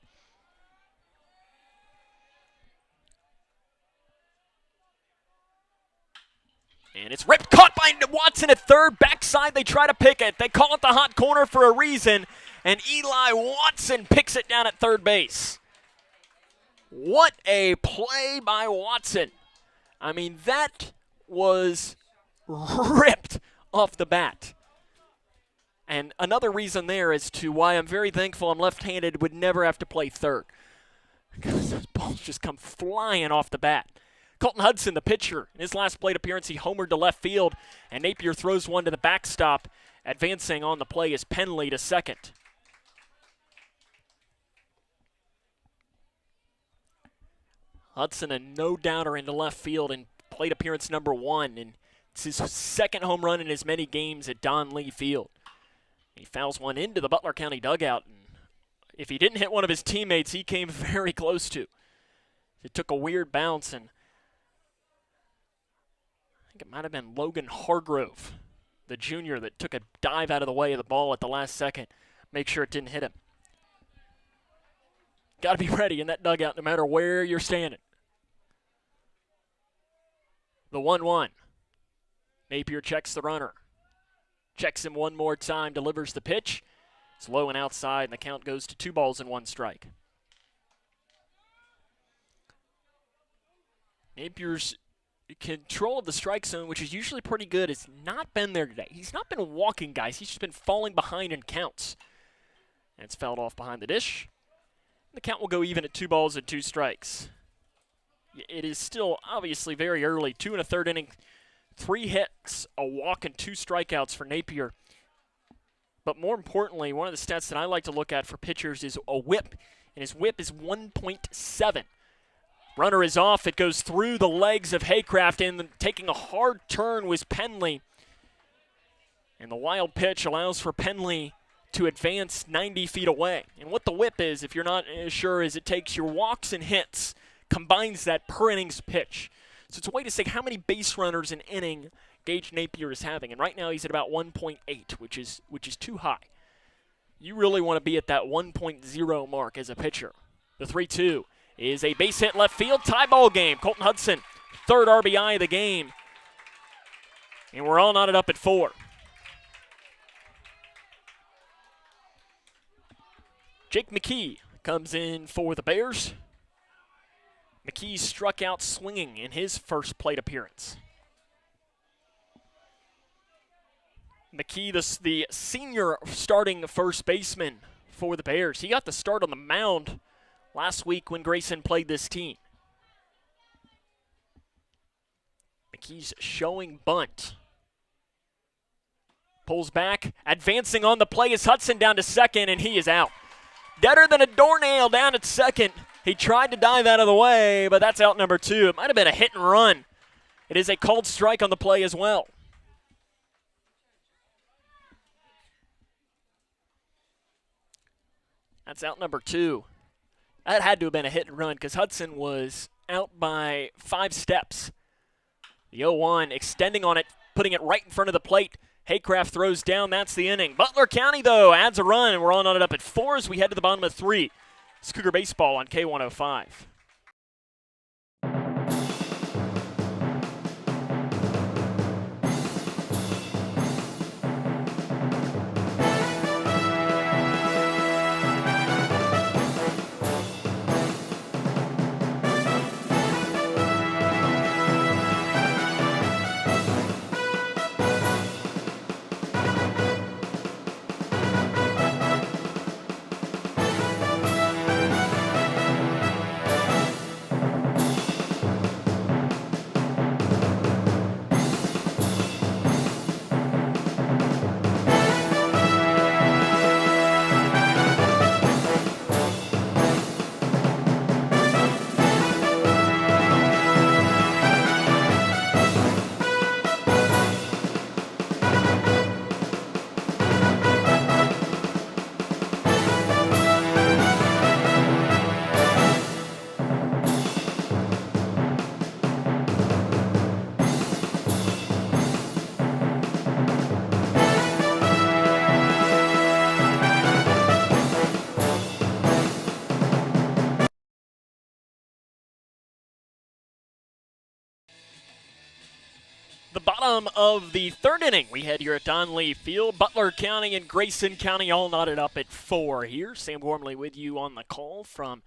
And it's ripped, caught by Watson at third. Backside, they try to pick it. They call it the hot corner for a reason. And Eli Watson picks it down at third base. What a play by Watson. I mean, that was ripped off the bat. And another reason there as to why I'm very thankful I'm left-handed, would never have to play third, because those balls just come flying off the bat. Colton Hudson, the pitcher, in his last plate appearance, he homered to left field, and Napier throws one to the backstop. Advancing on the play is Penley to second. Hudson, a no-doubter into left field in plate appearance number 1, and it's his second home run in as many games at Don Lee Field. He fouls one into the Butler County dugout, and if he didn't hit one of his teammates, he came very close to. It took a weird bounce, and I think it might have been Logan Hargrove, the junior, that took a dive out of the way of the ball at the last second, make sure it didn't hit him. Got to be ready in that dugout no matter where you're standing. The 1-1. Napier checks the runner. Checks him one more time, delivers the pitch. It's low and outside, and the count goes to 2 balls and 1 strike. Napier's control of the strike zone, which is usually pretty good, has not been there today. He's not been walking guys. He's just been falling behind in counts. And it's fouled off behind the dish. The count will go even at 2 balls and 2 strikes. It is still obviously very early. 2 1/3 inning, 3 hits, a walk, and 2 strikeouts for Napier. But more importantly, one of the stats that I like to look at for pitchers is a whip, and his whip is 1.7. Runner is off. It goes through the legs of Haycraft, and taking a hard turn was Penley. And the wild pitch allows for Penley to advance 90 feet away. And what the whip is, if you're not sure, is it takes your walks and hits, combines that per innings pitch. So it's a way to say how many base runners an inning Gage Napier is having. And right now he's at about 1.8, which is too high. You really want to be at that 1.0 mark as a pitcher. The 3-2 is a base hit left field, tie ball game. Colton Hudson, 3rd RBI of the game. And we're all knotted up at 4. Jake McKee comes in for the Bears. McKee struck out swinging in his first plate appearance. McKee, the senior starting first baseman for the Bears. He got the start on the mound last week when Grayson played this team. McKee's showing bunt. Pulls back, advancing on the play is Hudson down to second, and he is out. Deader than a doornail down at second. He tried to dive out of the way, but that's out number 2. It might have been a hit and run. It is a called strike on the play as well. That's out number 2. That had to have been a hit and run because Hudson was out by 5 steps. The 0-1 extending on it, putting it right in front of the plate. Haycraft throws down. That's the inning. Butler County, though, adds a run, and we're on it up at 4 as we head to the bottom of 3. It's Cougar Baseball on K105. The bottom of the 3rd inning we head here at Leitchfield. Butler County and Grayson County all knotted up at 4 here. Sam Gormley with you on the call from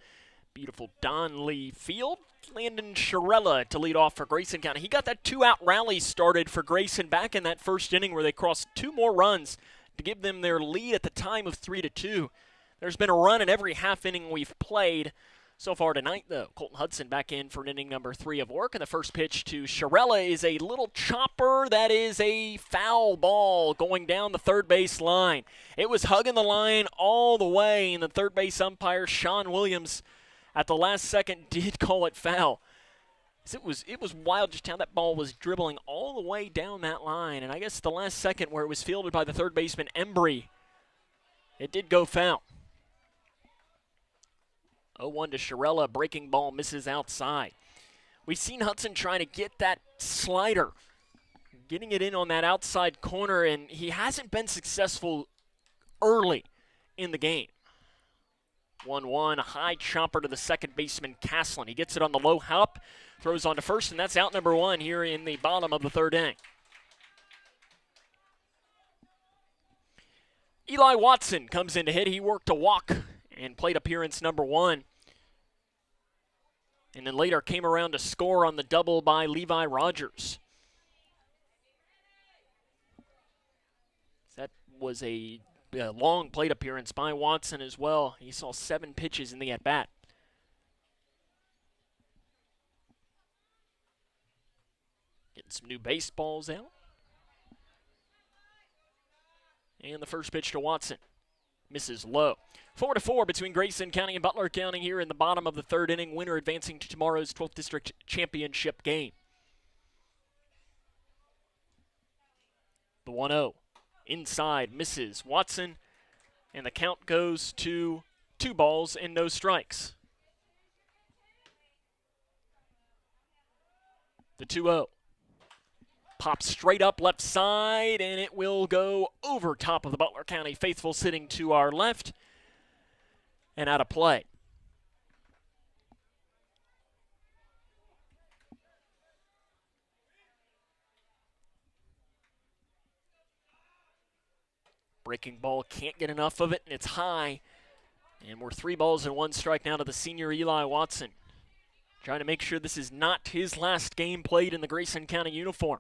beautiful Leitchfield. Landon Sharella to lead off for Grayson County. He got that 2-out rally started for Grayson back in that 1st inning where they crossed 2 more runs to give them their lead at the time of 3-2. There's been a run in every half inning we've played. So far tonight, though, Colton Hudson back in for inning number 3 of work, and the first pitch to Sharella is a little chopper. That is a foul ball going down the third base line. It was hugging the line all the way, and the third base umpire, Sean Williams, at the last second did call it foul. It was wild just how that ball was dribbling all the way down that line, and I guess the last second where it was fielded by the third baseman, Embry, it did go foul. 0-1 to Sharella. Breaking ball misses outside. We've seen Hudson trying to get that slider, getting it in on that outside corner, and he hasn't been successful early in the game. 1-1, a high chopper to the second baseman, Caslin. He gets it on the low hop, throws on to first, and that's out number 1 here in the bottom of the 3rd inning. Eli Watson comes in to hit. He worked a walk and plate appearance number 1. And then later came around to score on the double by Levi Rogers. That was a long plate appearance by Watson as well. He saw 7 pitches in the at-bat. Getting some new baseballs out. And the first pitch to Watson misses low. 4-4 between Grayson County and Butler County here in the bottom of the 3rd inning. Winner advancing to tomorrow's 12th District Championship game. The 1-0 inside misses Watson, and the count goes to 2 balls and no strikes. The 2-0 pops straight up left side, and it will go over top of the Butler County faithful sitting to our left and out of play. Breaking ball, can't get enough of it, and it's high. And we're 3 balls and 1 strike now to the senior Eli Watson. Trying to make sure this is not his last game played in the Grayson County uniform.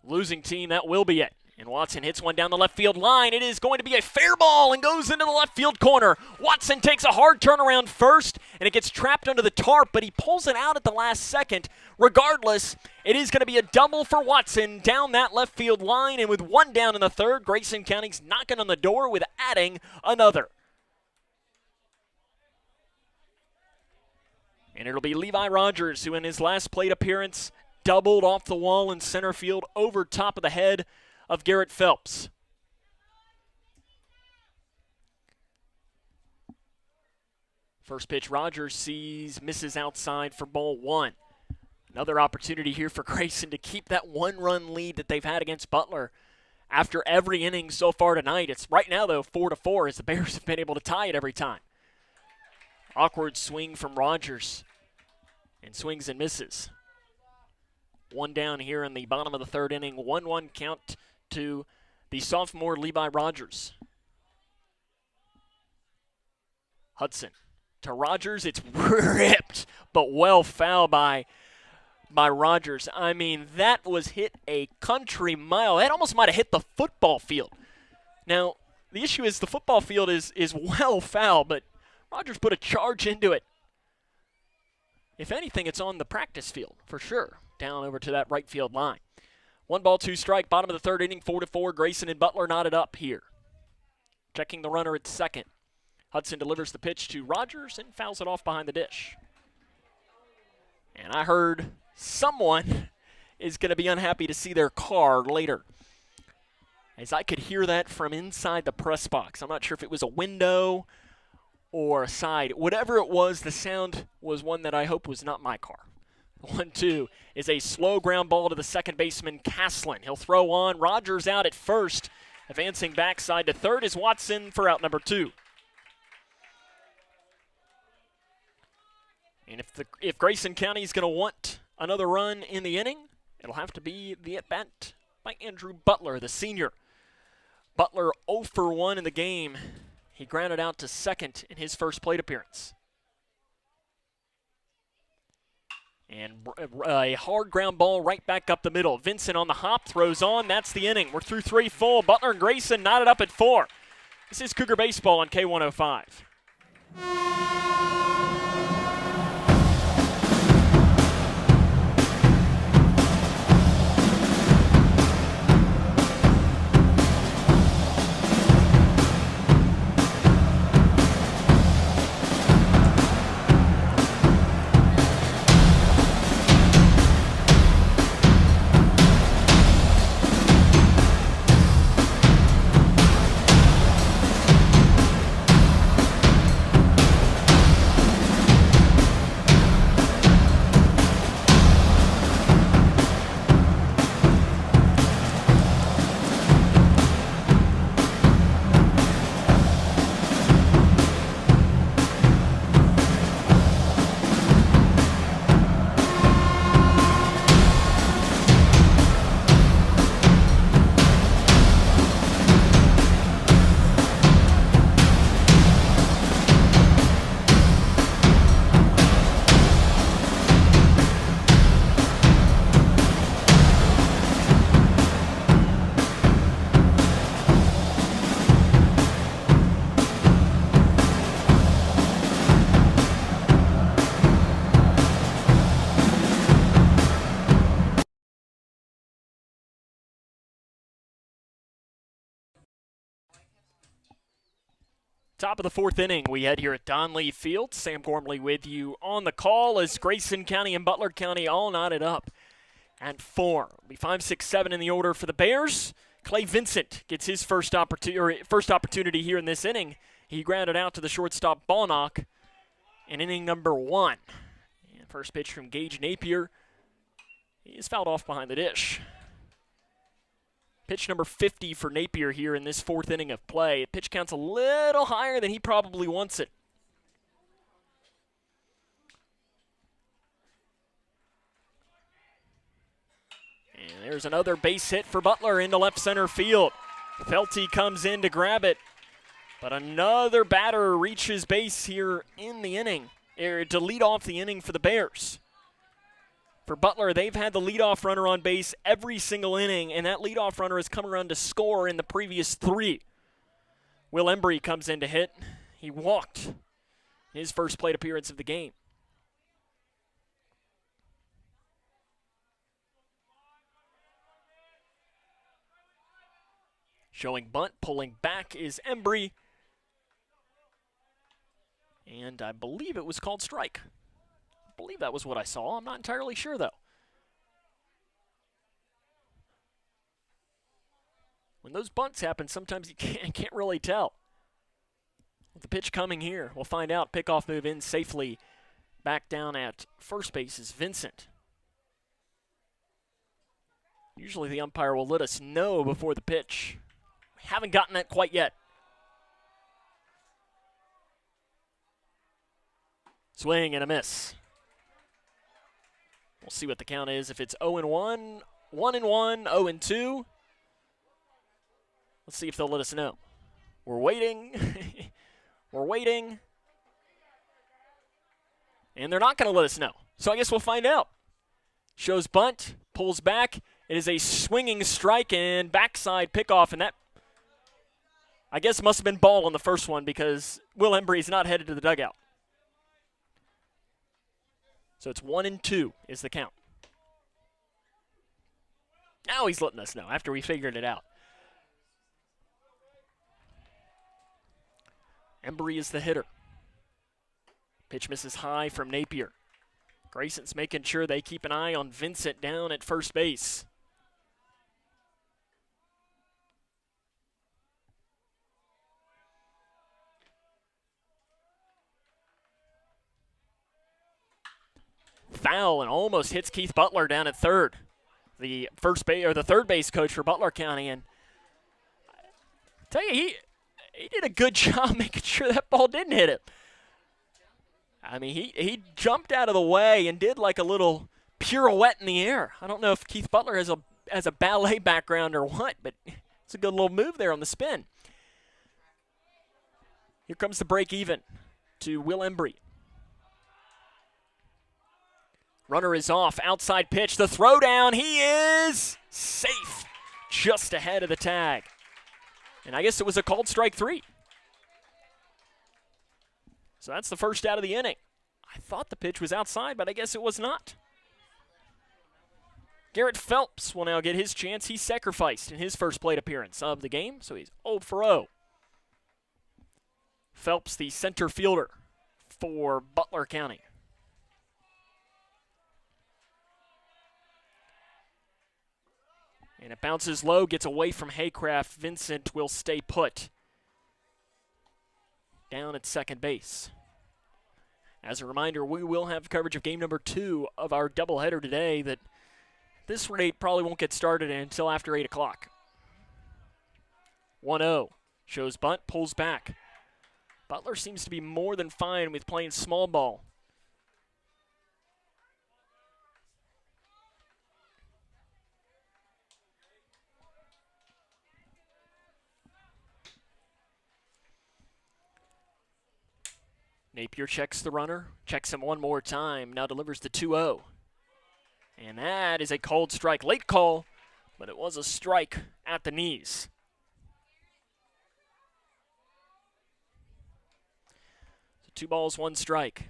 Losing team, that will be it. And Watson hits one down the left field line. It is going to be a fair ball and goes into the left field corner. Watson takes a hard turnaround first, and it gets trapped under the tarp, but he pulls it out at the last second. Regardless, it is going to be a double for Watson down that left field line, and with 1 down in the 3rd, Grayson County's knocking on the door with adding another. And it'll be Levi Rogers, who in his last plate appearance doubled off the wall in center field over top of the head of Garrett Phelps. First pitch Rogers sees, misses outside for ball 1. Another opportunity here for Grayson to keep that 1-run lead that they've had against Butler after every inning so far tonight. It's right now, though, 4-4 as the Bears have been able to tie it every time. Awkward swing from Rogers, and swings and misses. One down here in the bottom of the third inning. 1-1 count to the sophomore Levi Rogers. Hudson to Rogers. It's ripped, but well foul by Rogers. I mean, that was hit a country mile. That almost might have hit the football field. Now, the issue is the football field is well foul, but Rogers put a charge into it. If anything, it's on the practice field for sure, down over to that right field line. 1-2 bottom of the third inning, 4-4. Grayson and Butler knotted up here. Checking the runner at second. Hudson delivers the pitch to Rogers and fouls it off behind the dish. And I heard someone is going to be unhappy to see their car later, as I could hear that from inside the press box. I'm not sure if it was a window or a side. Whatever it was, the sound was one that I hope was not my car. 1-2 is a slow ground ball to the second baseman, Caslin. He'll throw on. Rogers out at first. Advancing backside to third is Watson for out number 2. And if Grayson County is going to want another run in the inning, it'll have to be the at-bat by Andrew Butler, the senior. Butler 0 for 1 in the game. He grounded out to second in his first plate appearance. And a hard ground ball right back up the middle. Vincent on the hop, throws on. That's the inning. We're through 3 full. Butler and Grayson knotted up at 4. This is Cougar Baseball on K105. Top of the fourth inning, we head here at Donley Field. Sam Gormley with you on the call as Grayson County and Butler County all knotted up at 4. It'll be 5, 6, 7 in the order for the Bears. Clay Vincent gets his first opportunity here in this inning. He grounded out to the shortstop Balnock in inning number 1. And first pitch from Gage Napier. He is fouled off behind the dish. Pitch number 50 for Napier here in this fourth inning of play. Pitch count's a little higher than he probably wants it. And there's another base hit for Butler into left center field. Felty comes in to grab it, but another batter reaches base here in the inning, to lead off the inning for the Bears. For Butler, they've had the leadoff runner on base every single inning, and that leadoff runner has come around to score in the previous 3. Will Embry comes in to hit. He walked his first plate appearance of the game. Showing bunt, pulling back is Embry. And I believe it was called strike. I believe that was what I saw. I'm not entirely sure, though. When those bunts happen, sometimes you can't really tell. With the pitch coming here, we'll find out. Pickoff move in safely. Back down at first base is Vincent. Usually the umpire will let us know before the pitch. We haven't gotten that quite yet. Swing and a miss. We'll see what the count is. If it's 0-1, 1-1, 0-2. Let's see if they'll let us know. We're waiting. We're waiting. And they're not going to let us know. So I guess we'll find out. Shows bunt, pulls back. It is a swinging strike and backside pickoff, and that, I guess, must have been ball on the first one because Will Embry's not headed to the dugout. So it's 1-2 is the count. Now he's letting us know after we figured it out. Embry is the hitter. Pitch misses high from Napier. Grayson's making sure they keep an eye on Vincent down at first base. Foul and almost hits Keith Butler down at third. The third base coach for Butler County, and I tell you, he did a good job making sure that ball didn't hit him. I mean, he jumped out of the way and did like a little pirouette in the air. I don't know if Keith Butler has a ballet background or what, but it's a good little move there on the spin. Here comes the break even to Will Embry. Runner is off, outside pitch, the throw down, he is safe, just ahead of the tag. And I guess it was a called strike 3. So that's the first out of the inning. I thought the pitch was outside, but I guess it was not. Garrett Phelps will now get his chance. He sacrificed in his first plate appearance of the game, so he's 0 for 0. Phelps, the center fielder for Butler County. And it bounces low, gets away from Haycraft. Vincent will stay put down at second base. As a reminder, we will have coverage of game number 2 of our doubleheader today that at this rate probably won't get started until after 8 o'clock. 1-0. Shows bunt, pulls back. Butler seems to be more than fine with playing small ball. Napier checks the runner, checks him one more time, now delivers the 2-0. And that is a called strike. Late call, but it was a strike at the knees. So 2 balls, 1 strike.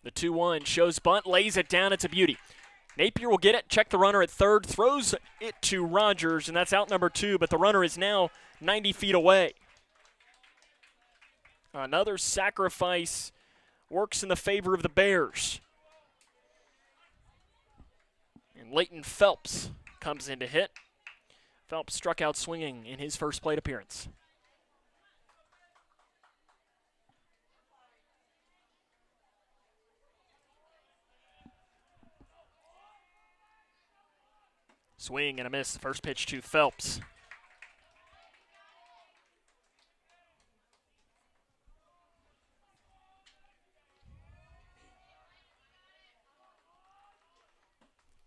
The 2-1 shows bunt, lays it down, it's a beauty. Napier will get it, check the runner at third, throws it to Rogers, and that's out number 2, but the runner is now 90 feet away. Another sacrifice works in the favor of the Bears. And Leighton Phelps comes in to hit. Phelps struck out swinging in his first plate appearance. Swing and a miss. The first pitch to Phelps.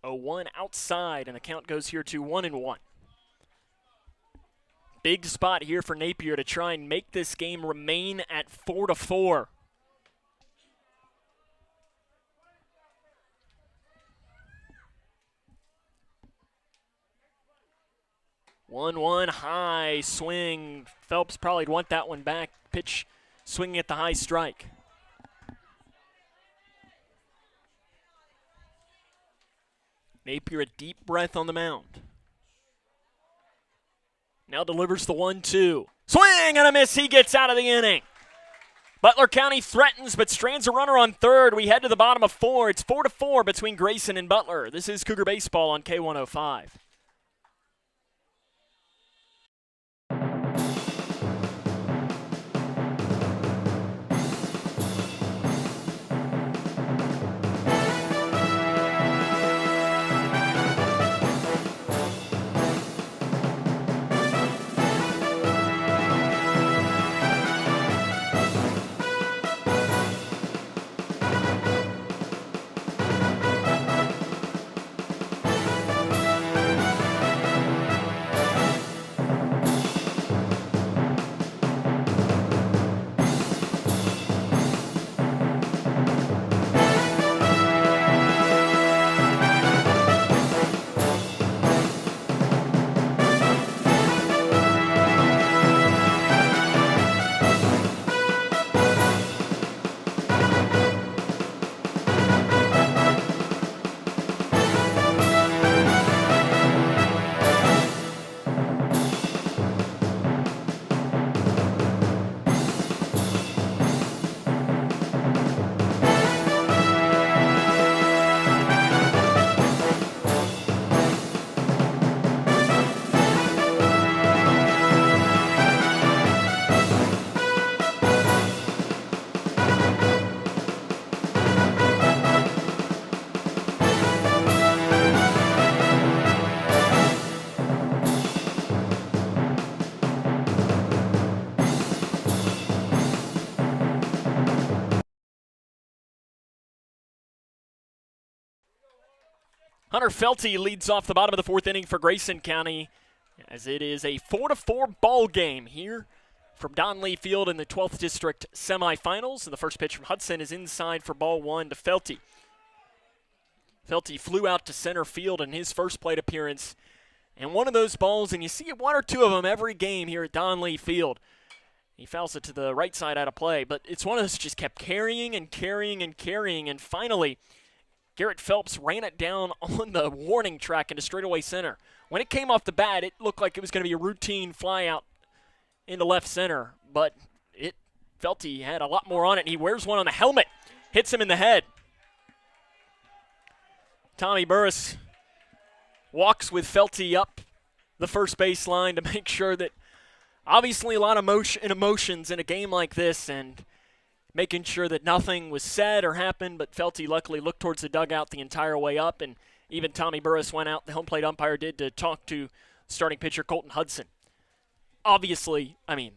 A 1 outside, and the count goes here to 1-1. Big spot here for Napier to try and make this game remain at 4-4. One high swing. Phelps probably would want that one back. Pitch swinging at the high strike. Napier a deep breath on the mound. Now delivers the 1-2. Swing and a miss. He gets out of the inning. Butler County threatens but strands a runner on third. We head to the bottom of 4. It's 4-4 between Grayson and Butler. This is Cougar Baseball on K105. Hunter Felty leads off the bottom of the fourth inning for Grayson County, as it is a 4-4 ball game here from Don Leitchfield in the 12th District Semifinals. And the first pitch from Hudson is inside for ball one to Felty. Felty flew out to center field in his first plate appearance. And one of those balls, and you see one or two of them every game here at Don Leitchfield. He fouls it to the right side out of play, but it's one of those that just kept carrying and carrying and carrying, and finally Garrett Phelps ran it down on the warning track into straightaway center. When it came off the bat, it looked like it was going to be a routine fly out into left center, but Felty had a lot more on it, and he wears one on the helmet, hits him in the head. Tommy Burris walks with Felty up the first base line to make sure that obviously a lot of emotions in a game like this, and making sure that nothing was said or happened, but Felty luckily looked towards the dugout the entire way up, and even Tommy Burris went out, the home plate umpire did, to talk to starting pitcher Colton Hudson. Obviously, I mean,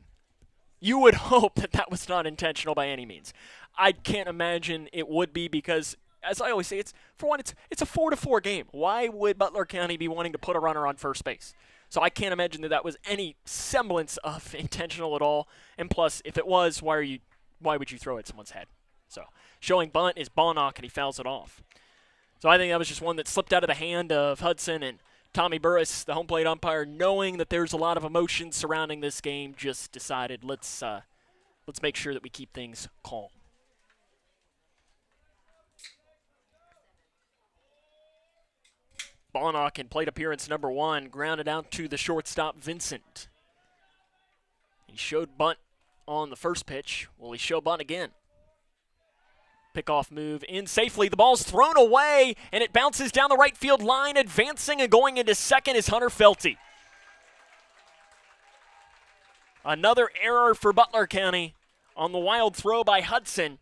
you would hope that that was not intentional by any means. I can't imagine it would be, because, as I always say, it's a 4-4 game. Why would Butler County be wanting to put a runner on first base? So I can't imagine that was any semblance of intentional at all. And plus, if it was, why would you throw it at someone's head? So showing bunt is ball knock, and he fouls it off. So I think that was just one that slipped out of the hand of Hudson, and Tommy Burris, the home plate umpire, knowing that there's a lot of emotion surrounding this game, just decided let's make sure that we keep things calm. Bonnock in plate appearance number 1, grounded out to the shortstop, Vincent. He showed bunt on the first pitch. Will he show bunt again? Pickoff move in safely. The ball's thrown away, and it bounces down the right field line. Advancing and going into second is Hunter Felty. Another error for Butler County on the wild throw by Hudson.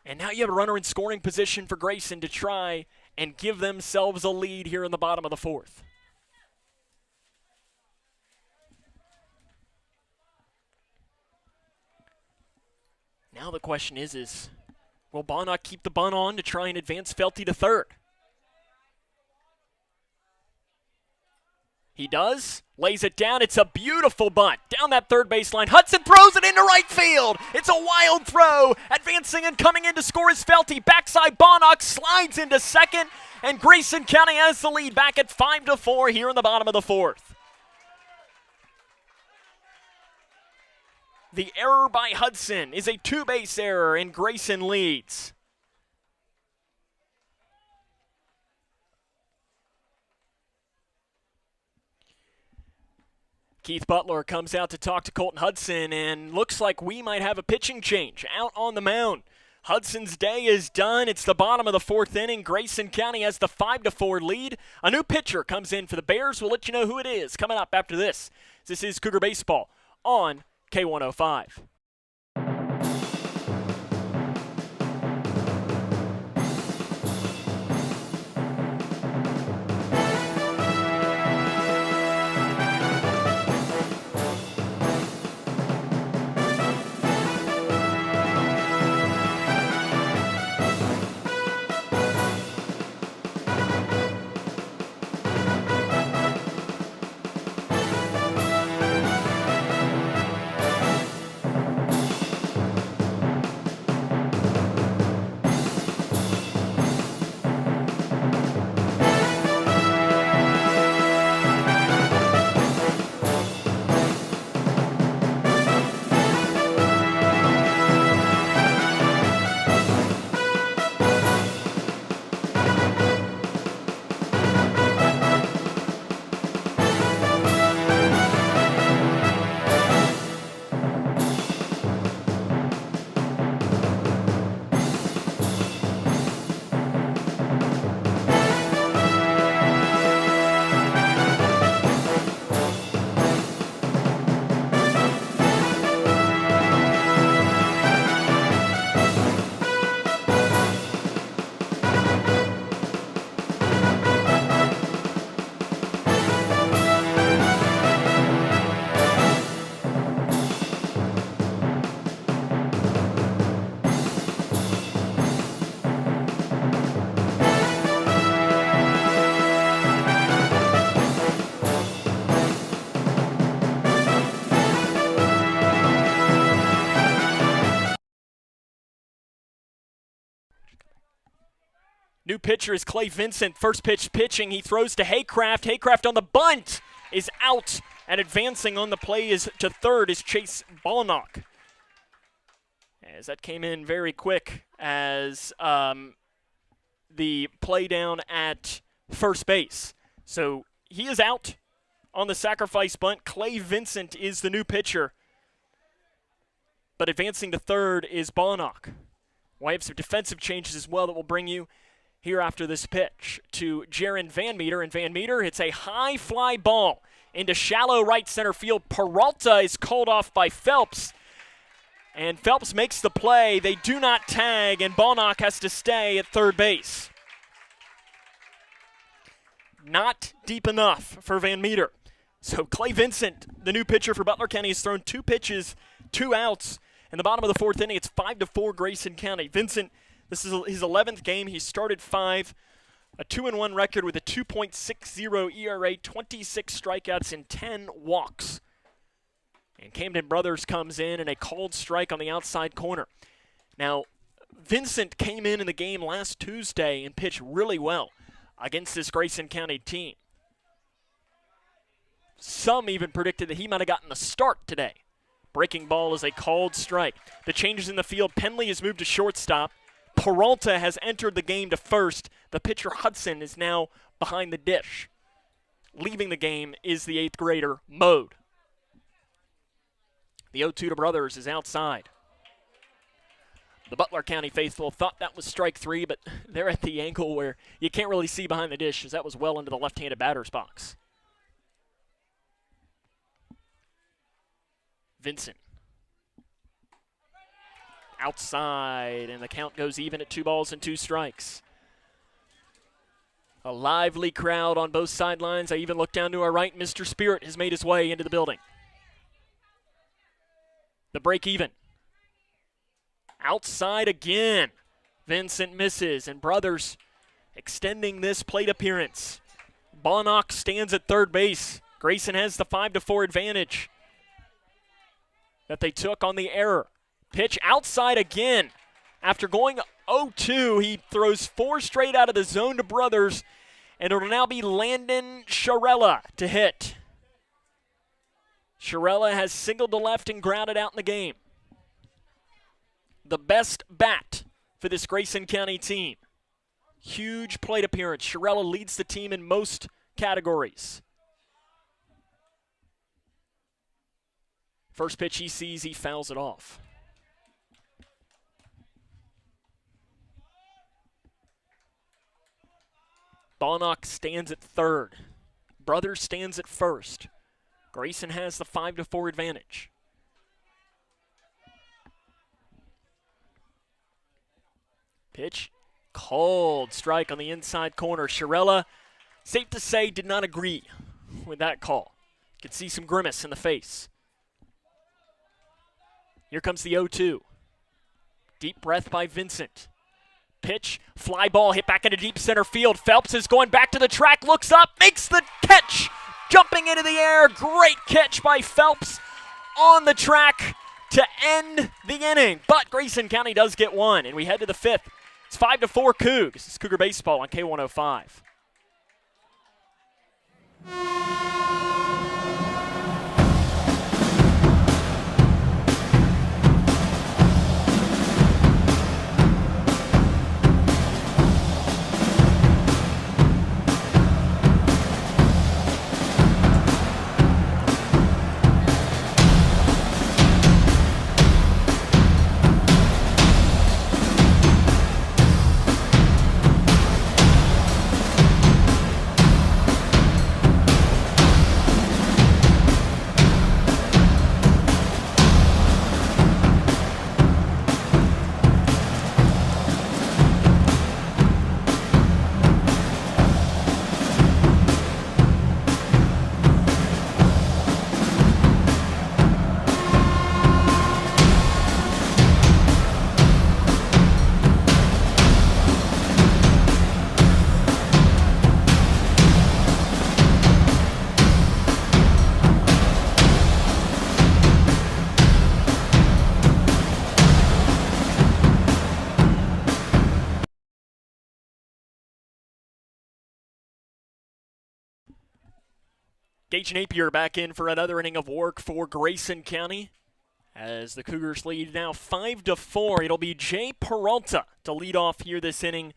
And now you have a runner in scoring position for Grayson to try and give themselves a lead here in the bottom of the fourth. Now the question is will Bonnock keep the bunt on to try and advance Felty to third? He does. Lays it down. It's a beautiful bunt down that third baseline. Hudson throws it into right field. It's a wild throw. Advancing and coming in to score is Felty. Backside Bonnock slides into second, and Grayson County has the lead back at 5-4 here in the bottom of the fourth. The error by Hudson is a two-base error, and Grayson leads. Keith Butler comes out to talk to Colton Hudson, and looks like we might have a pitching change out on the mound. Hudson's day is done. It's the bottom of the fourth inning. Grayson County has the 5-4 lead. A new pitcher comes in for the Bears. We'll let you know who it is coming up after this. This is Cougar Baseball on K105. New pitcher is Clay Vincent. First pitch pitching. He throws to Haycraft. Haycraft on the bunt is out. And advancing on the play is to third is Chase Ballnock. As that came in very quick as the play down at first base. So he is out on the sacrifice bunt. Clay Vincent is the new pitcher. But advancing to third is Ballnock. We have some defensive changes as well that will bring you here after this pitch to Jaron Van Meter. And Van Meter hits a high fly ball into shallow right center field. Peralta is called off by Phelps. And Phelps makes the play. They do not tag, and Ballnock has to stay at third base. Not deep enough for Van Meter. So Clay Vincent, the new pitcher for Butler County, has thrown 2 pitches, 2 outs. In the bottom of the 4th inning, it's 5-4 Grayson County. Vincent, this is his 11th game. He started 5, a 2-1 record with a 2.60 ERA, 26 strikeouts, and 10 walks. And Camden Brothers comes in and a called strike on the outside corner. Now, Vincent came in the game last Tuesday and pitched really well against this Grayson County team. Some even predicted that he might have gotten the start today. Breaking ball is a called strike. The changes in the field. Penley has moved to shortstop. Peralta has entered the game to first. The pitcher Hudson is now behind the dish. Leaving the game is the 8th grader, Mode. The 0-2 to Brothers is outside. The Butler County faithful thought that was strike 3, but they're at the angle where you can't really see behind the dish, as that was well into the left-handed batter's box. Vincent. Outside, and the count goes even at 2 balls and 2 strikes. A lively crowd on both sidelines. I even look down to our right. Mr. Spirit has made his way into the building. The break even. Outside again. Vincent misses, and Brothers extending this plate appearance. Ballnock stands at third base. Grayson has the 5-4 advantage that they took on the error. Pitch outside again. After going 0-2, he throws 4 straight out of the zone to Brothers, and it'll now be Landon Sharella to hit. Sharella has singled to left and grounded out in the game. The best bat for this Grayson County team. Huge plate appearance. Sharella leads the team in most categories. First pitch he sees, he fouls it off. Ballnock stands at third. Brothers stands at first. Grayson has the 5-4 advantage. Pitch, called strike on the inside corner. Sharella, safe to say, did not agree with that call. Could see some grimace in the face. Here comes the 0-2. Deep breath by Vincent. Pitch, fly ball hit back into deep center field. Phelps is going back to the track, looks up, makes the catch. Jumping into the air, great catch by Phelps on the track to end the inning. But Grayson County does get one, and we head to the 5th. It's 5-4 Cougs. This is Cougar Baseball on K105. Gage Napier back in for another inning of work for Grayson County. As the Cougars lead now 5-4, it'll be Jay Peralta to lead off here this inning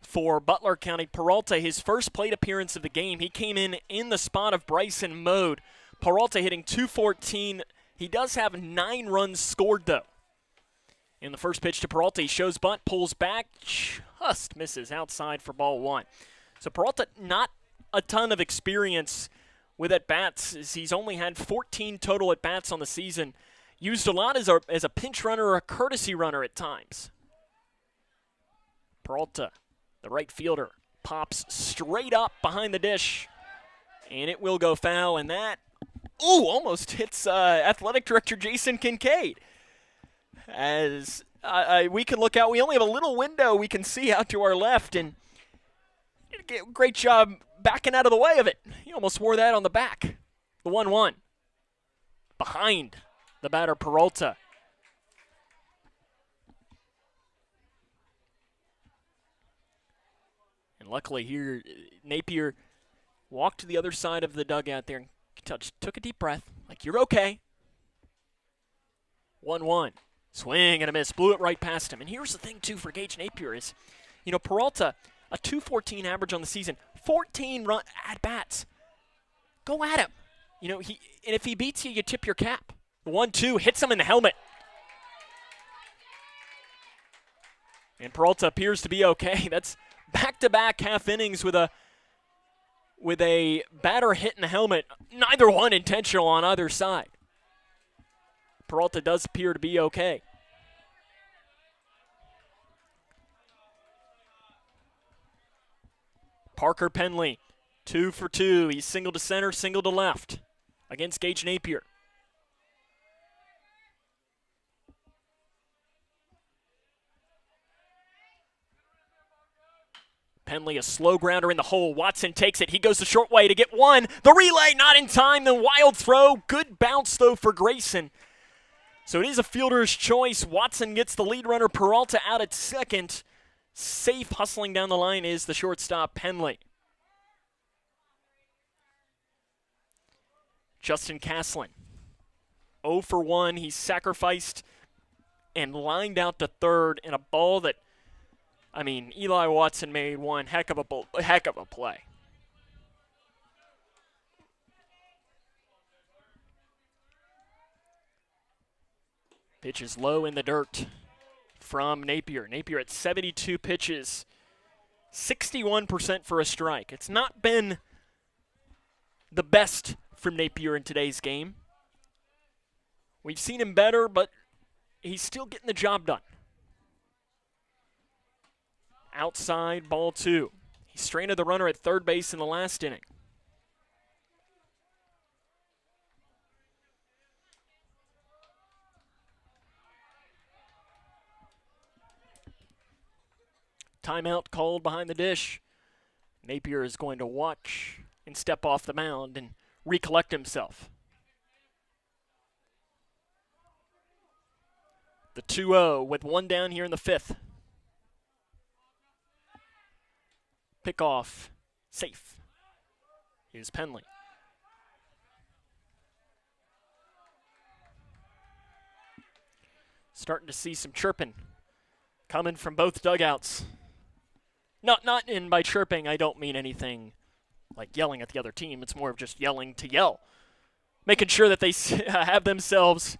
for Butler County. Peralta, his first plate appearance of the game, he came in the spot of Bryson Mode. Peralta hitting .214. He does have 9 runs scored, though. In the first pitch to Peralta, he shows bunt, pulls back, just misses outside for ball 1. So Peralta, not a ton of experience with at-bats, as he's only had 14 total at-bats on the season. Used a lot as a pinch runner or a courtesy runner at times. Peralta, the right fielder, pops straight up behind the dish, and it will go foul, and that, almost hits athletic director Jason Kincaid. As we can look out, we only have a little window we can see out to our left, and great job backing out of the way of it. He almost wore that on the back. The 1-1. Behind the batter, Peralta. And luckily here, Napier walked to the other side of the dugout there and took a deep breath, like, you're okay. 1-1. Swing and a miss. Blew it right past him. And here's the thing, too, for Gage Napier is, Peralta, a .214 average on the season, 14 run at-bats. Go at him. And if he beats you, you tip your cap. 1-2, hits him in the helmet. And Peralta appears to be okay. That's back-to-back half innings with a batter hit in the helmet. Neither one intentional on either side. Peralta does appear to be okay. Parker Penley, 2 for 2. He's single to center, single to left against Gage Napier. Penley, a slow grounder in the hole. Watson takes it. He goes the short way to get one. The relay not in time. The wild throw. Good bounce, though, for Grayson. So it is a fielder's choice. Watson gets the lead runner. Peralta out at second. Safe hustling down the line is the shortstop, Penley. Justin Caslin, 0 for 1. He's sacrificed and lined out to third in a ball that, Eli Watson made one heck of a play. Pitch is low in the dirt from Napier. Napier at 72 pitches, 61% for a strike. It's not been the best from Napier in today's game. We've seen him better, but he's still getting the job done. Outside, ball 2. He stranded the runner at third base in the last inning. Timeout called behind the dish. Napier is going to watch and step off the mound and recollect himself. The 2-0 with one down here in the 5th. Pickoff, safe. Here's Penley. Starting to see some chirping coming from both dugouts. Not in by chirping, I don't mean anything like yelling at the other team. It's more of just yelling to yell. Making sure that they have themselves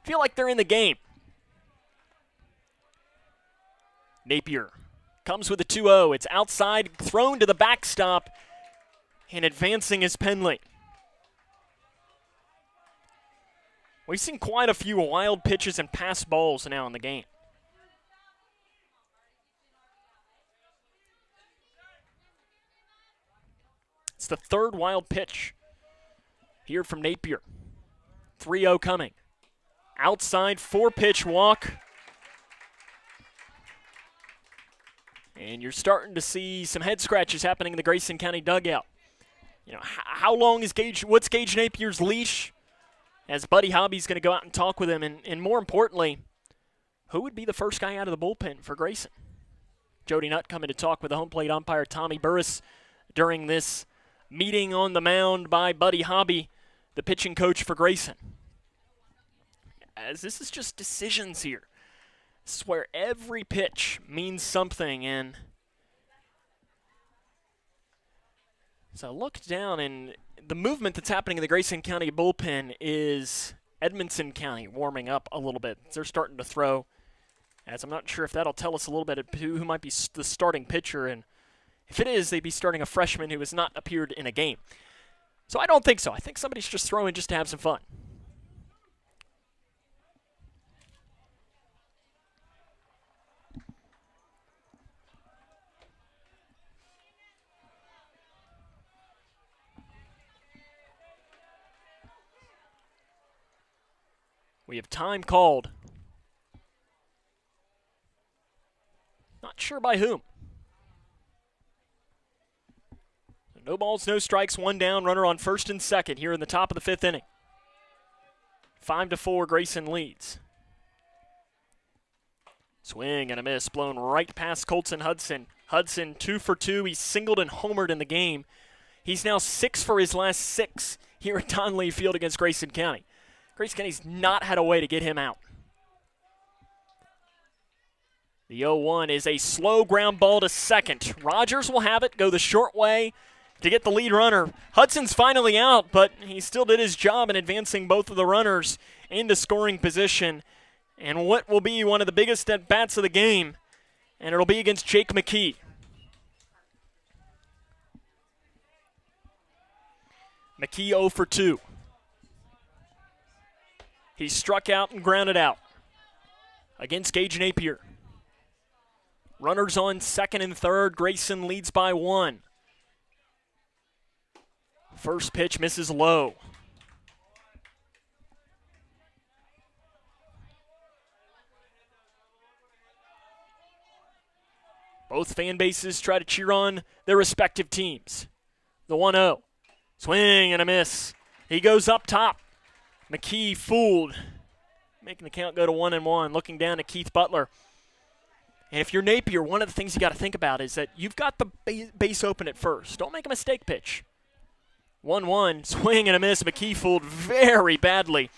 feel like they're in the game. Napier comes with a 2-0. It's outside, thrown to the backstop, and advancing is Penley. We've seen quite a few wild pitches and pass balls now in the game. It's the third wild pitch here from Napier. 3-0 coming. Outside, 4-pitch walk. And you're starting to see some head scratches happening in the Grayson County dugout. How long is what's Gage Napier's leash? As Buddy Hobby's going to go out and talk with him. And more importantly, who would be the first guy out of the bullpen for Grayson? Jody Nutt coming to talk with the home plate umpire, Tommy Burris, during this meeting on the mound by Buddy Hobby, the pitching coach for Grayson. As this is just decisions here. This is where every pitch means something, and as I look down, and the movement that's happening in the Grayson County bullpen is Edmonson County warming up a little bit. They're starting to throw, as I'm not sure if that'll tell us a little bit of who might be the starting pitcher, and if it is, they'd be starting a freshman who has not appeared in a game. So I don't think so. I think somebody's just throwing just to have some fun. We have time called. Not sure by whom. No balls, no strikes, one down, runner on first and second here in the top of the fifth inning. 5-4, Grayson leads. Swing and a miss, blown right past Colton Hudson. Hudson 2 for 2. He singled and homered in the game. He's now 6 for his last 6 here at Don Lee Field against Grayson County. Grayson County's not had a way to get him out. The 0-1 is a slow ground ball to second. Rogers will have it, go the short way to get the lead runner. Hudson's finally out, but he still did his job in advancing both of the runners into scoring position. And what will be one of the biggest at-bats of the game, and it'll be against Jake McKee. McKee 0 for 2. He struck out and grounded out against Gage Napier. Runners on second and third. Grayson leads by 1. First pitch misses low. Both fan bases try to cheer on their respective teams. The 1-0. Swing and a miss. He goes up top. McKee fooled, making the count go to 1-1, looking down at Keith Butler. And if you're Napier, one of the things you got to think about is that you've got the base open at first. Don't make a mistake pitch. 1-1, swing and a miss. McKee fooled very badly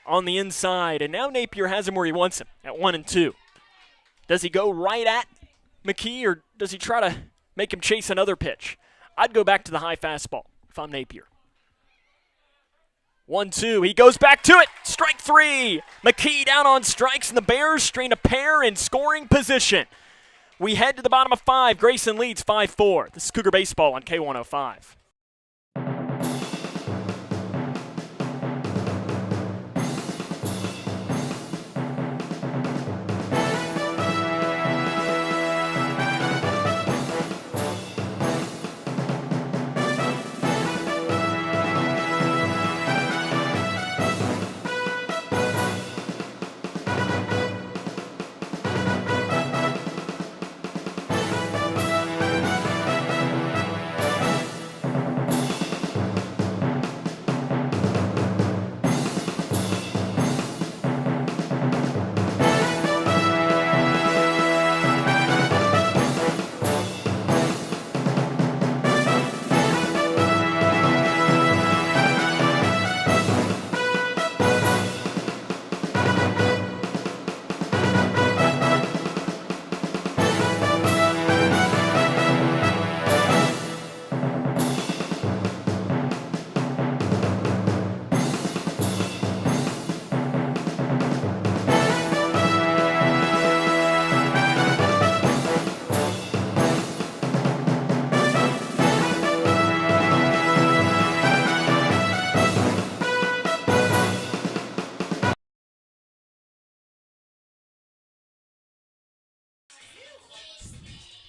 on the inside, and now Napier has him where he wants him at 1-2. Does he go right at McKee, or does he try to make him chase another pitch? I'd go back to the high fastball if I'm Napier. 1-2, he goes back to it. Strike 3. McKee down on strikes, and the Bears strain a pair in scoring position. We head to the bottom of 5. Grayson leads 5-4. This is Cougar Baseball on K105.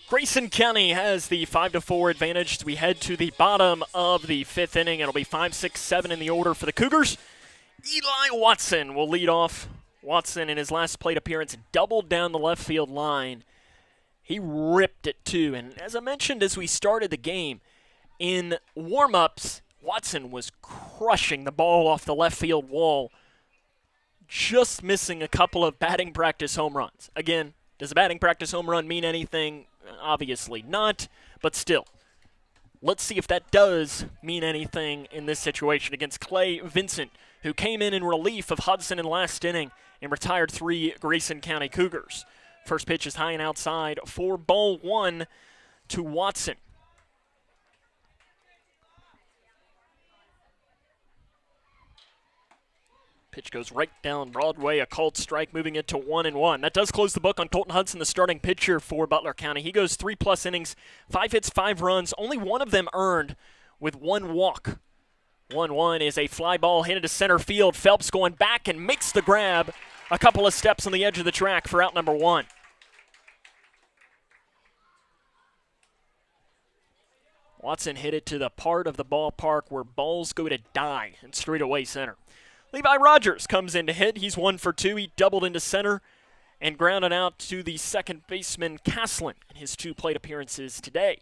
Grayson County has the 5-4 advantage as we head to the bottom of the fifth inning. It'll be 5, 6, 7 in the order for the Cougars. Eli Watson will lead off. Watson, in his last plate appearance, doubled down the left field line. He ripped it, too. And as I mentioned as we started the game, in warm-ups, Watson was crushing the ball off the left field wall, just missing a couple of batting practice home runs. Again, does a batting practice home run mean anything? Obviously not, but still. Let's see if that does mean anything in this situation against Clay Vincent, who came in relief of Hudson in last inning and retired 3 Grayson County Cougars. First pitch is high and outside for ball 1 to Watson. Pitch goes right down Broadway, a called strike, moving it to 1-1. That does close the book on Colton Hudson, the starting pitcher for Butler County. He goes 3+ innings, 5 hits, 5 runs, only one of them earned with 1 walk. 1-1 is a fly ball hit into center field. Phelps going back and makes the grab a couple of steps on the edge of the track for out number 1. Watson hit it to the part of the ballpark where balls go to die in straightaway center. Levi Rogers comes in to hit. He's 1 for 2. He doubled into center and grounded out to the second baseman, Caslin, in his 2 plate appearances today.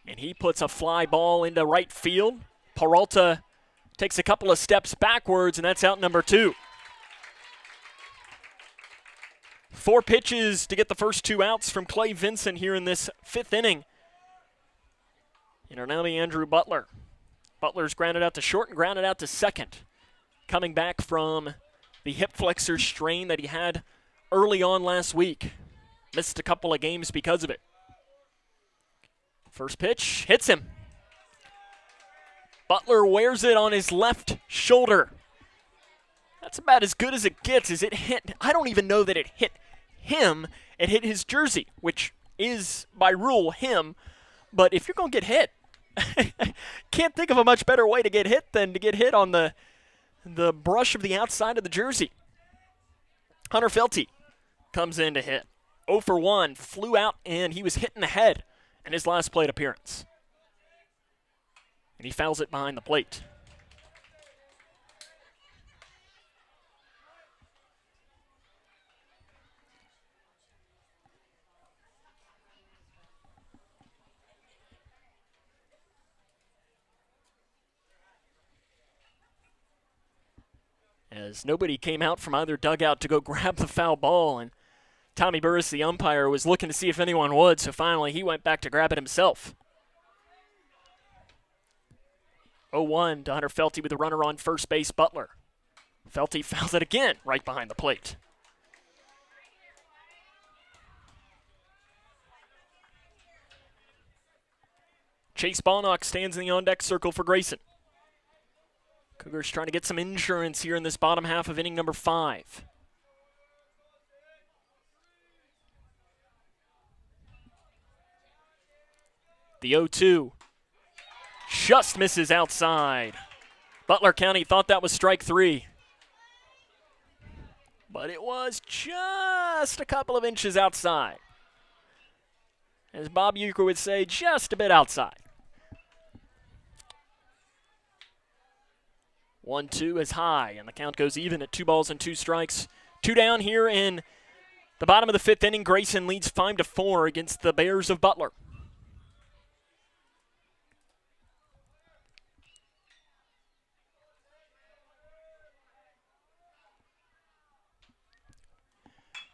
And he puts a fly ball into right field. Peralta takes a couple of steps backwards, and that's out number 2. 4 pitches to get the first 2 outs from Clay Vincent here in this 5th inning. And are now to Andrew Butler. Butler's grounded out to short and grounded out to second. Coming back from the hip flexor strain that he had early on last week. Missed a couple of games because of it. First pitch hits him. Butler wears it on his left shoulder. That's about as good as it gets. As it hit, I don't even know that it hit him. It hit his jersey, which is by rule him. But if you're going to get hit, can't think of a much better way to get hit than to get hit on the brush of the outside of the jersey. Hunter Felty comes in to hit. 0 for 1, flew out, and he was hit in the head in his last plate appearance. And he fouls it behind the plate. As nobody came out from either dugout to go grab the foul ball, and Tommy Burris, the umpire, was looking to see if anyone would, so finally he went back to grab it himself. 0-1 to Hunter Felty with a runner on first base, Butler. Felty fouls it again right behind the plate. Chase Bonnock stands in the on-deck circle for Grayson. Cougars trying to get some insurance here in this bottom half of inning number 5. The 0-2 just misses outside. Butler County thought that was strike 3. But it was just a couple of inches outside. As Bob Euchre would say, just a bit outside. 1-2 is high, and the count goes even at 2 balls and 2 strikes. 2 down here in the bottom of the 5th inning. Grayson leads 5-4 against the Bears of Butler.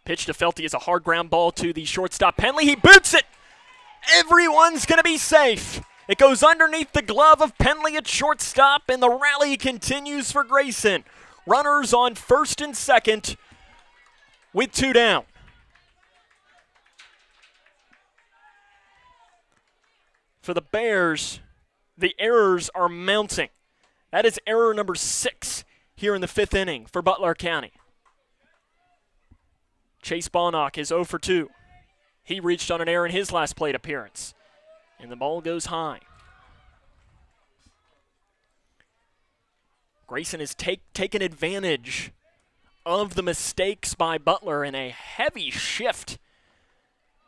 Pitch to Felty is a hard ground ball to the shortstop, Penley. He boots it! Everyone's going to be safe. It goes underneath the glove of Penley at shortstop, and the rally continues for Grayson. Runners on first and second with 2 down. For the Bears, the errors are mounting. That is error number 6 here in the 5th inning for Butler County. Chase Bonnock is 0 for 2. He reached on an error in his last plate appearance. And the ball goes high. Grayson has taken advantage of the mistakes by Butler, and a heavy shift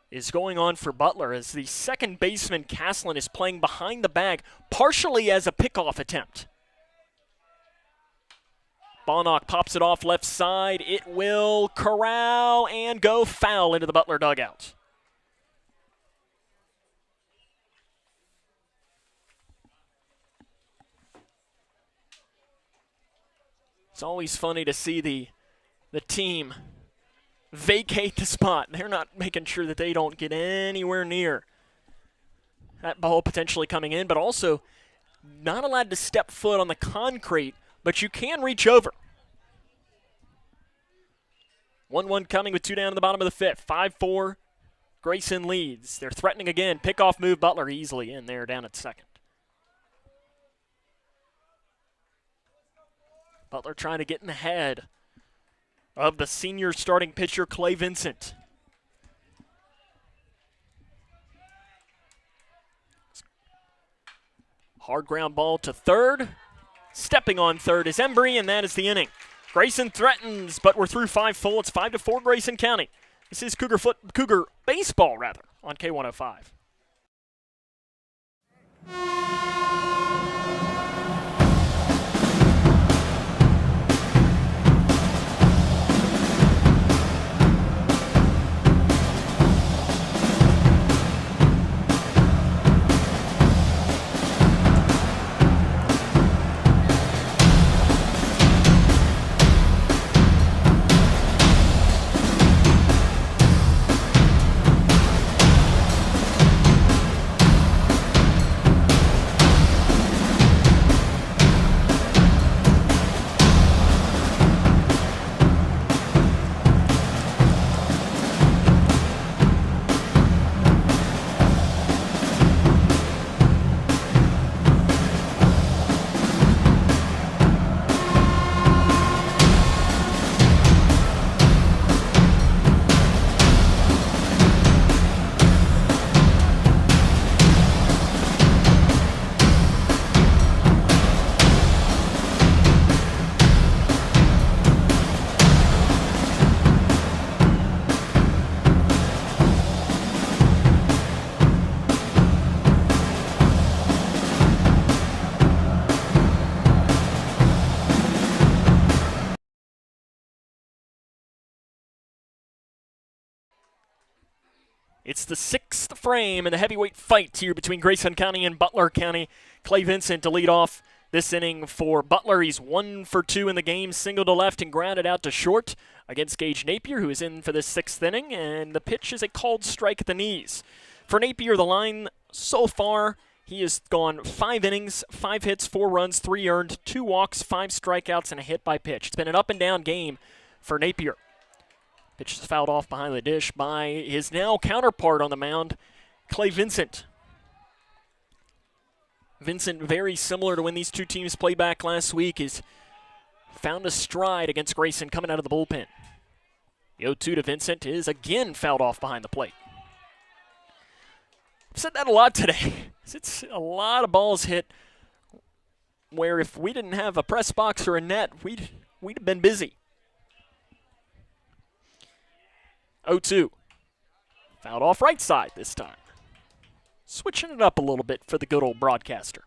is going on for Butler as the second baseman, Caslin, is playing behind the bag, partially as a pickoff attempt. Bonnock pops it off left side. It will corral and go foul into the Butler dugout. It's always funny to see the team vacate the spot. They're not making sure that they don't get anywhere near that ball potentially coming in, but also not allowed to step foot on the concrete, but you can reach over. 1-1 coming with 2 down in the bottom of the 5th. 5-4, Grayson leads. They're threatening again. Pickoff move, Butler easily in there down at second. Butler trying to get in the head of the senior starting pitcher, Clay Vincent. Hard ground ball to third. Stepping on third is Embry, and that is the inning. Grayson threatens, but we're through 5 full. It's 5-4 Grayson County. This is Cougar baseball, rather, on K105. It's the 6th frame in the heavyweight fight here between Grayson County and Butler County. Clay Vincent to lead off this inning for Butler. He's 1 for 2 in the game, single to left and grounded out to short against Gage Napier, who is in for this 6th inning, and the pitch is a called strike at the knees. For Napier, the line so far, he has gone 5 innings, 5 hits, 4 runs, 3 earned, 2 walks, 5 strikeouts, and a hit by pitch. It's been an up-and-down game for Napier. Pitch is fouled off behind the dish by his now counterpart on the mound, Clay Vincent. Vincent, very similar to when these two teams played back last week, has found a stride against Grayson coming out of the bullpen. The 0-2 to Vincent is again fouled off behind the plate. I've said that a lot today. It's a lot of balls hit where if we didn't have a press box or a net, we'd have been busy. 0-2. Fouled off right side this time. Switching it up a little bit for the good old broadcaster.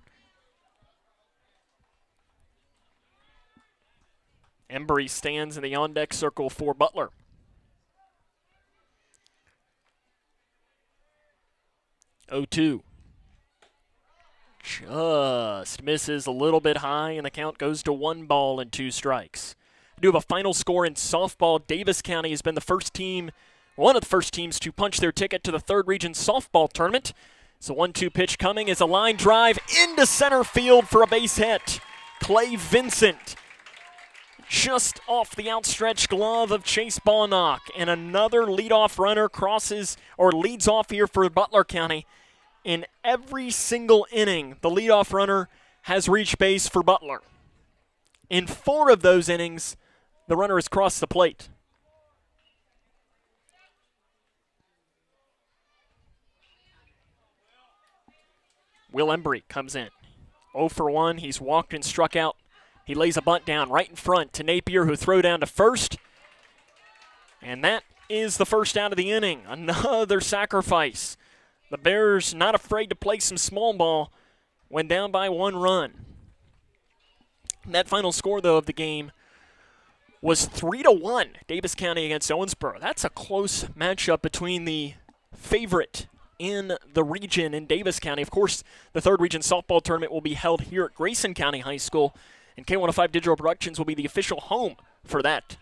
Embry stands in the on-deck circle for Butler. 0-2. Just misses a little bit high, and the count goes to 1 ball and 2 strikes. We do have a final score in softball. Davis County has been the first team, one of the first teams to punch their ticket to the 3rd Region Softball Tournament. So 1-2 pitch coming is a line drive into center field for a base hit. Clay Vincent just off the outstretched glove of Chase Ballnock. And another leadoff runner crosses or leads off here for Butler County. In every single inning, the leadoff runner has reached base for Butler. In 4 of those innings, the runner has crossed the plate. Will Embry comes in. 0 for 1. He's walked and struck out. He lays a bunt down right in front to Napier, who throw down to first. And that is the first out of the inning. Another sacrifice. The Bears not afraid to play some small ball when down by 1 run. That final score, though, of the game was 3-1, Davis County against Owensboro. That's a close matchup between the favorite in the region in Davis County. Of course, the 3rd Region Softball Tournament will be held here at Grayson County High School, and K105 Digital Productions will be the official home for that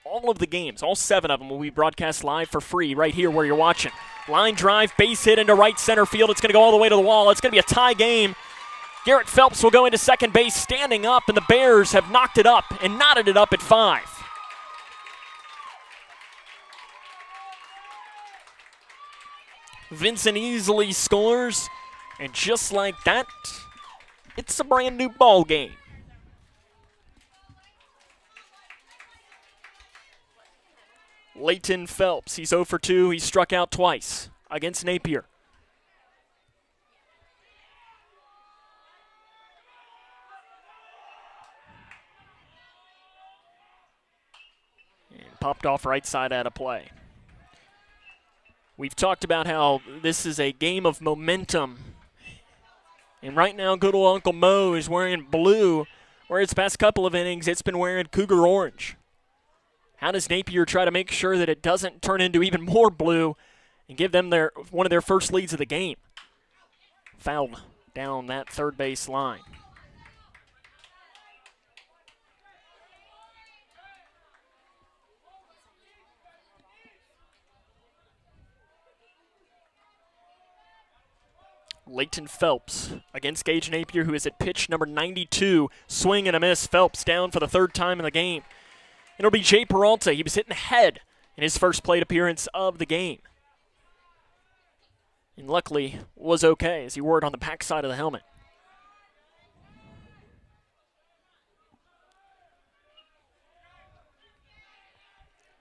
all of the games, all 7 of them, will be broadcast live for free right here where you're watching. Line drive, base hit into right center field. It's going to go all the way to the wall. It's going to be a tie game. Garrett Phelps will go into second base standing up, and the Bears have knocked it up and knotted it up at 5. Vincent easily scores, and just like that, it's a brand new ball game. Leighton Phelps, he's 0 for 2. He struck out twice against Napier. And popped off right side out of play. We've talked about how this is a game of momentum. And right now, good old Uncle Mo is wearing blue, whereas the past couple of innings, it's been wearing Cougar orange. How does Napier try to make sure that it doesn't turn into even more blue and give them one of their first leads of the game? Fouled down that third base line. Leighton Phelps against Gage Napier, who is at pitch number 92. Swing and a miss. Phelps down for the 3rd time in the game. It'll be Jay Peralta. He was hitting the head in his first plate appearance of the game. And luckily was okay as he wore it on the backside of the helmet.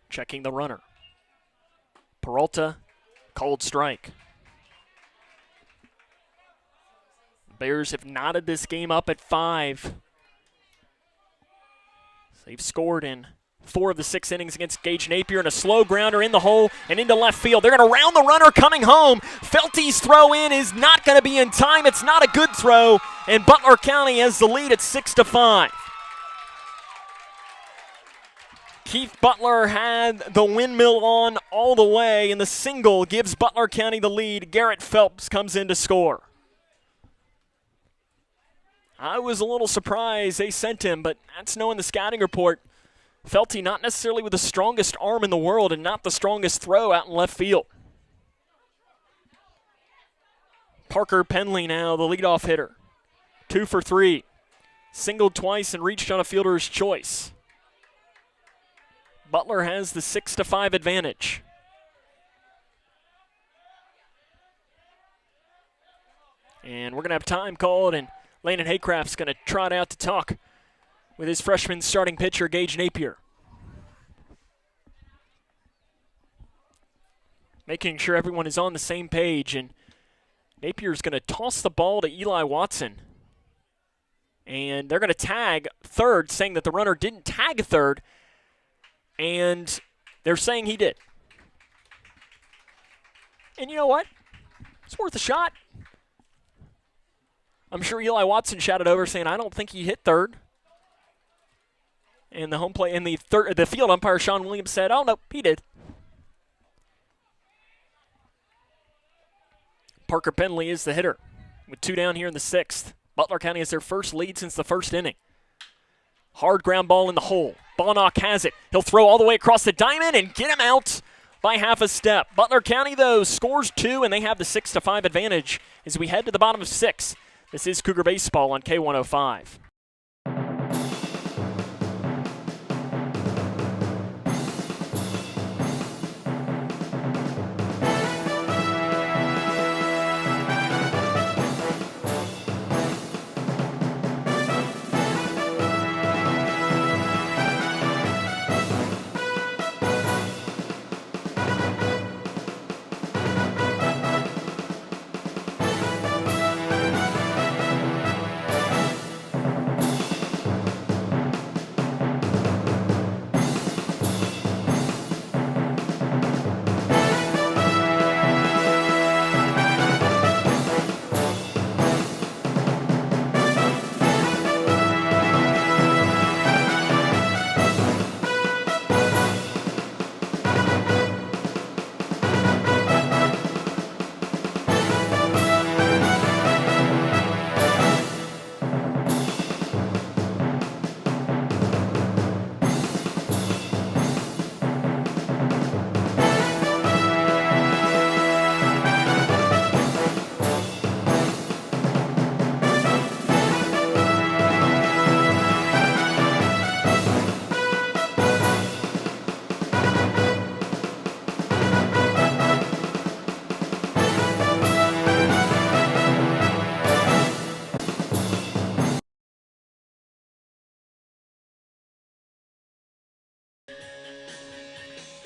Checking the runner. Peralta, cold strike. Bears have knotted this game up at 5. They've scored in 4 of the 6 innings against Gage Napier, and a slow grounder in the hole and into left field. They're going to round the runner coming home. Felty's throw in is not going to be in time. It's not a good throw, and Butler County has the lead at 6-5. Keith Butler had the windmill on all the way, and the single gives Butler County the lead. Garrett Phelps comes in to score. I was a little surprised they sent him, but that's knowing the scouting report. Felty not necessarily with the strongest arm in the world and not the strongest throw out in left field. Parker Penley now the leadoff hitter. 2 for 3. Singled twice and reached on a fielder's choice. Butler has the 6-5 advantage. And we're going to have time called, and Landon Haycraft's going to trot out to talk with his freshman starting pitcher, Gage Napier. Making sure everyone is on the same page, and Napier's going to toss the ball to Eli Watson. And they're going to tag third, saying that the runner didn't tag third, and they're saying he did. And you know what? It's worth a shot. I'm sure Eli Watson shouted over saying, I don't think he hit third. And the home plate and the field umpire, Sean Williams, said, oh, no, he did. Parker Penley is the hitter with 2 down here in the 6th. Butler County has their first lead since the first inning. Hard ground ball in the hole. Bonnock has it. He'll throw all the way across the diamond and get him out by half a step. Butler County, though, scores 2, and they have the 6-5 advantage as we head to the bottom of 6. This is Cougar Baseball on K105.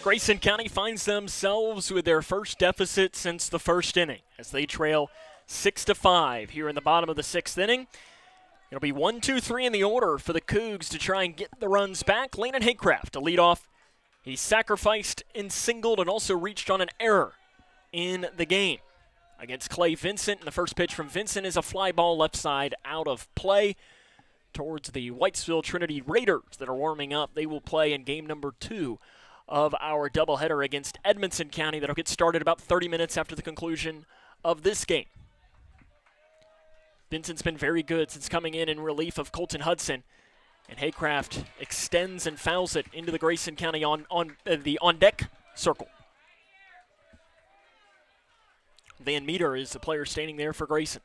Grayson County finds themselves with their first deficit since the first inning as they trail 6-5 here in the bottom of the sixth inning. It'll be 1, 2, 3 in the order for the Cougs to try and get the runs back. Landon Haycraft to lead off. He sacrificed and singled and also reached on an error in the game against Clay Vincent. And the first pitch from Vincent is a fly ball left side out of play towards the Whitesville Trinity Raiders that are warming up. They will play in game number 2 of our doubleheader against Edmonson County. That'll get started about 30 minutes after the conclusion of this game. Vincent's been very good since coming in relief of Colton Hudson. And Haycraft extends and fouls it into the Grayson County the on-deck circle. Van Meter is the player standing there for Grayson.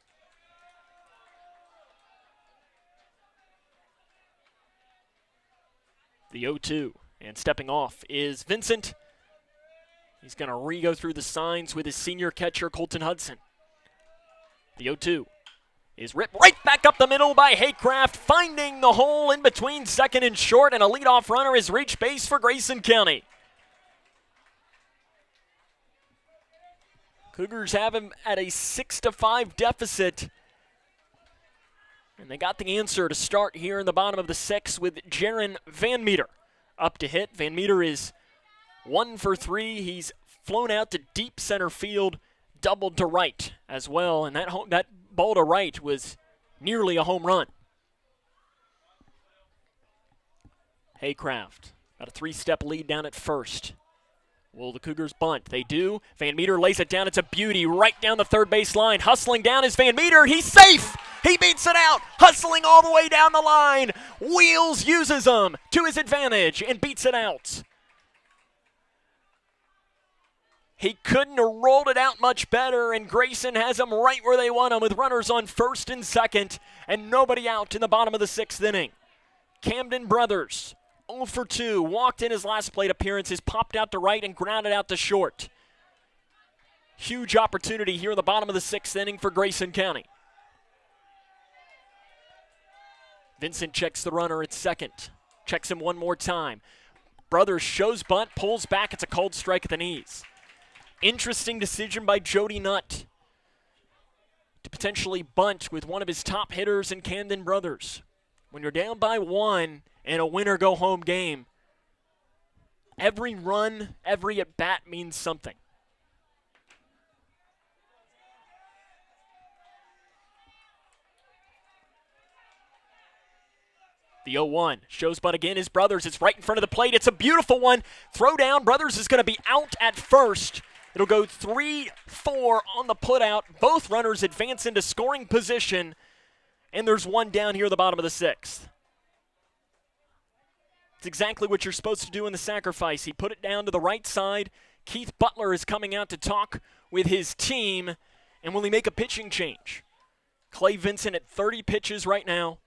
The 0-2. And stepping off is Vincent. He's going to re-go through the signs with his senior catcher, Colton Hudson. The 0-2 is ripped right back up the middle by Haycraft, finding the hole in between second and short, and a leadoff runner has reached base for Grayson County. Cougars have him at a 6-5 deficit, and they got the answer to start here in the bottom of the sixth with Jaron Van Meter up to hit. Van Meter is 1 for 3. He's flown out to deep center field, doubled to right as well, and that ball to right was nearly a home run. Haycraft got a 3-step lead down at first. Will the Cougars bunt? They do. Van Meter lays it down. It's a beauty right down the third base line. Hustling down is Van Meter. He's safe. He beats it out. Hustling all the way down the line. Wheels uses them to his advantage and beats it out. He couldn't have rolled it out much better, and Grayson has him right where they want him with runners on first and second and nobody out in the bottom of the sixth inning. Camden Brothers, 0 for 2, walked in his last plate appearance, has popped out to right and grounded out to short. Huge opportunity here in the bottom of the sixth inning for Grayson County. Vincent checks the runner at second. Checks him one more time. Brothers shows bunt, pulls back. It's a cold strike at the knees. Interesting decision by Jody Nutt to potentially bunt with one of his top hitters in Camden Brothers. When you're down by 1 in a win-or-go-home game, every run, every at-bat means something. The 0-1 shows bunt again is Brothers. It's right in front of the plate. It's a beautiful one. Throw down. Brothers is going to be out at first. It'll go 3-4 on the putout. Both runners advance into scoring position, and there's one down here at the bottom of the sixth. It's exactly what you're supposed to do in the sacrifice. He put it down to the right side. Keith Butler is coming out to talk with his team, and will he make a pitching change? Clay Vincent at 30 pitches right now,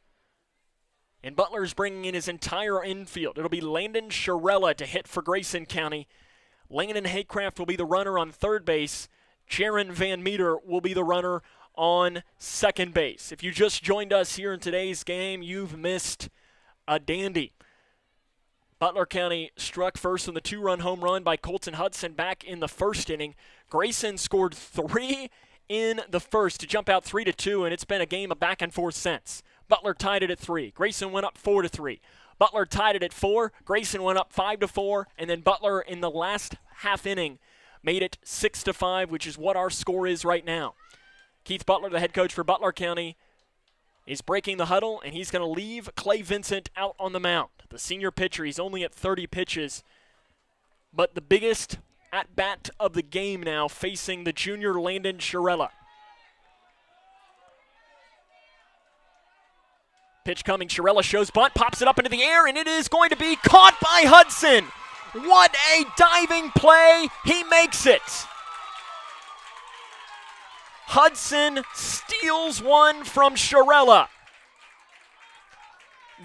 and Butler's bringing in his entire infield. It'll be Landon Sharella to hit for Grayson County. Landon Haycraft will be the runner on third base. Jaron Van Meter will be the runner on second base. If you just joined us here in today's game, you've missed a dandy. Butler County struck first on the 2-run home run by Colton Hudson back in the first inning. Grayson scored 3 in the first to jump out 3-2, and it's been a game of back and forth since. Butler tied it at 3. Grayson went up 4-3. Butler tied it at 4. Grayson went up 5-4, and then Butler in the last half inning made it 6-5, which is what our score is right now. Keith Butler, the head coach for Butler County, is breaking the huddle, and he's going to leave Clay Vincent out on the mound. The senior pitcher, he's only at 30 pitches, but the biggest at-bat of the game now facing the junior Landon Sharella. Pitch coming, Sharella shows bunt, pops it up into the air, and it is going to be caught by Hudson. What a diving play. He makes it. Hudson steals one from Sharella.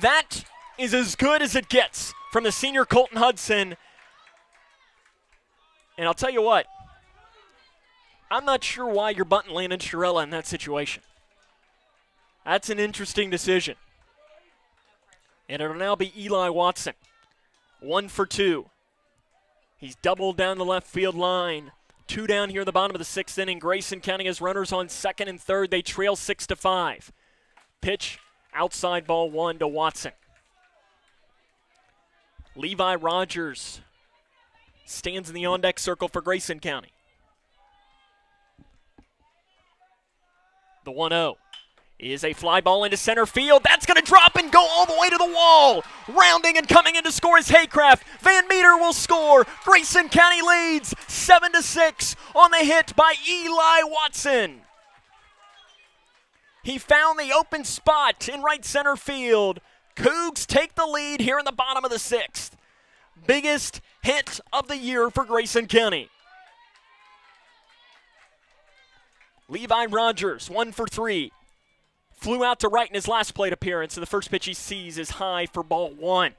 That is as good as it gets from the senior Colton Hudson. And I'll tell you what, I'm not sure why you're bunting Landon Sharella in that situation. That's an interesting decision. And it'll now be Eli Watson. 1 for 2. He's doubled down the left field line. 2 down here in the bottom of the 6th inning. Grayson County has runners on 2nd and 3rd. They trail 6-5. Pitch, outside ball 1 to Watson. Levi Rogers stands in the on-deck circle for Grayson County. The 1-0 is a fly ball into center field. That's going to drop and go all the way to the wall. Rounding and coming in to score is Haycraft. Van Meter will score. Grayson County leads 7-6 on the hit by Eli Watson. He found the open spot in right center field. Cougs take the lead here in the bottom of the 6th. Biggest hit of the year for Grayson County. Levi Rogers, 1 for 3. Flew out to right in his last plate appearance, and the first pitch he sees is high for ball 1.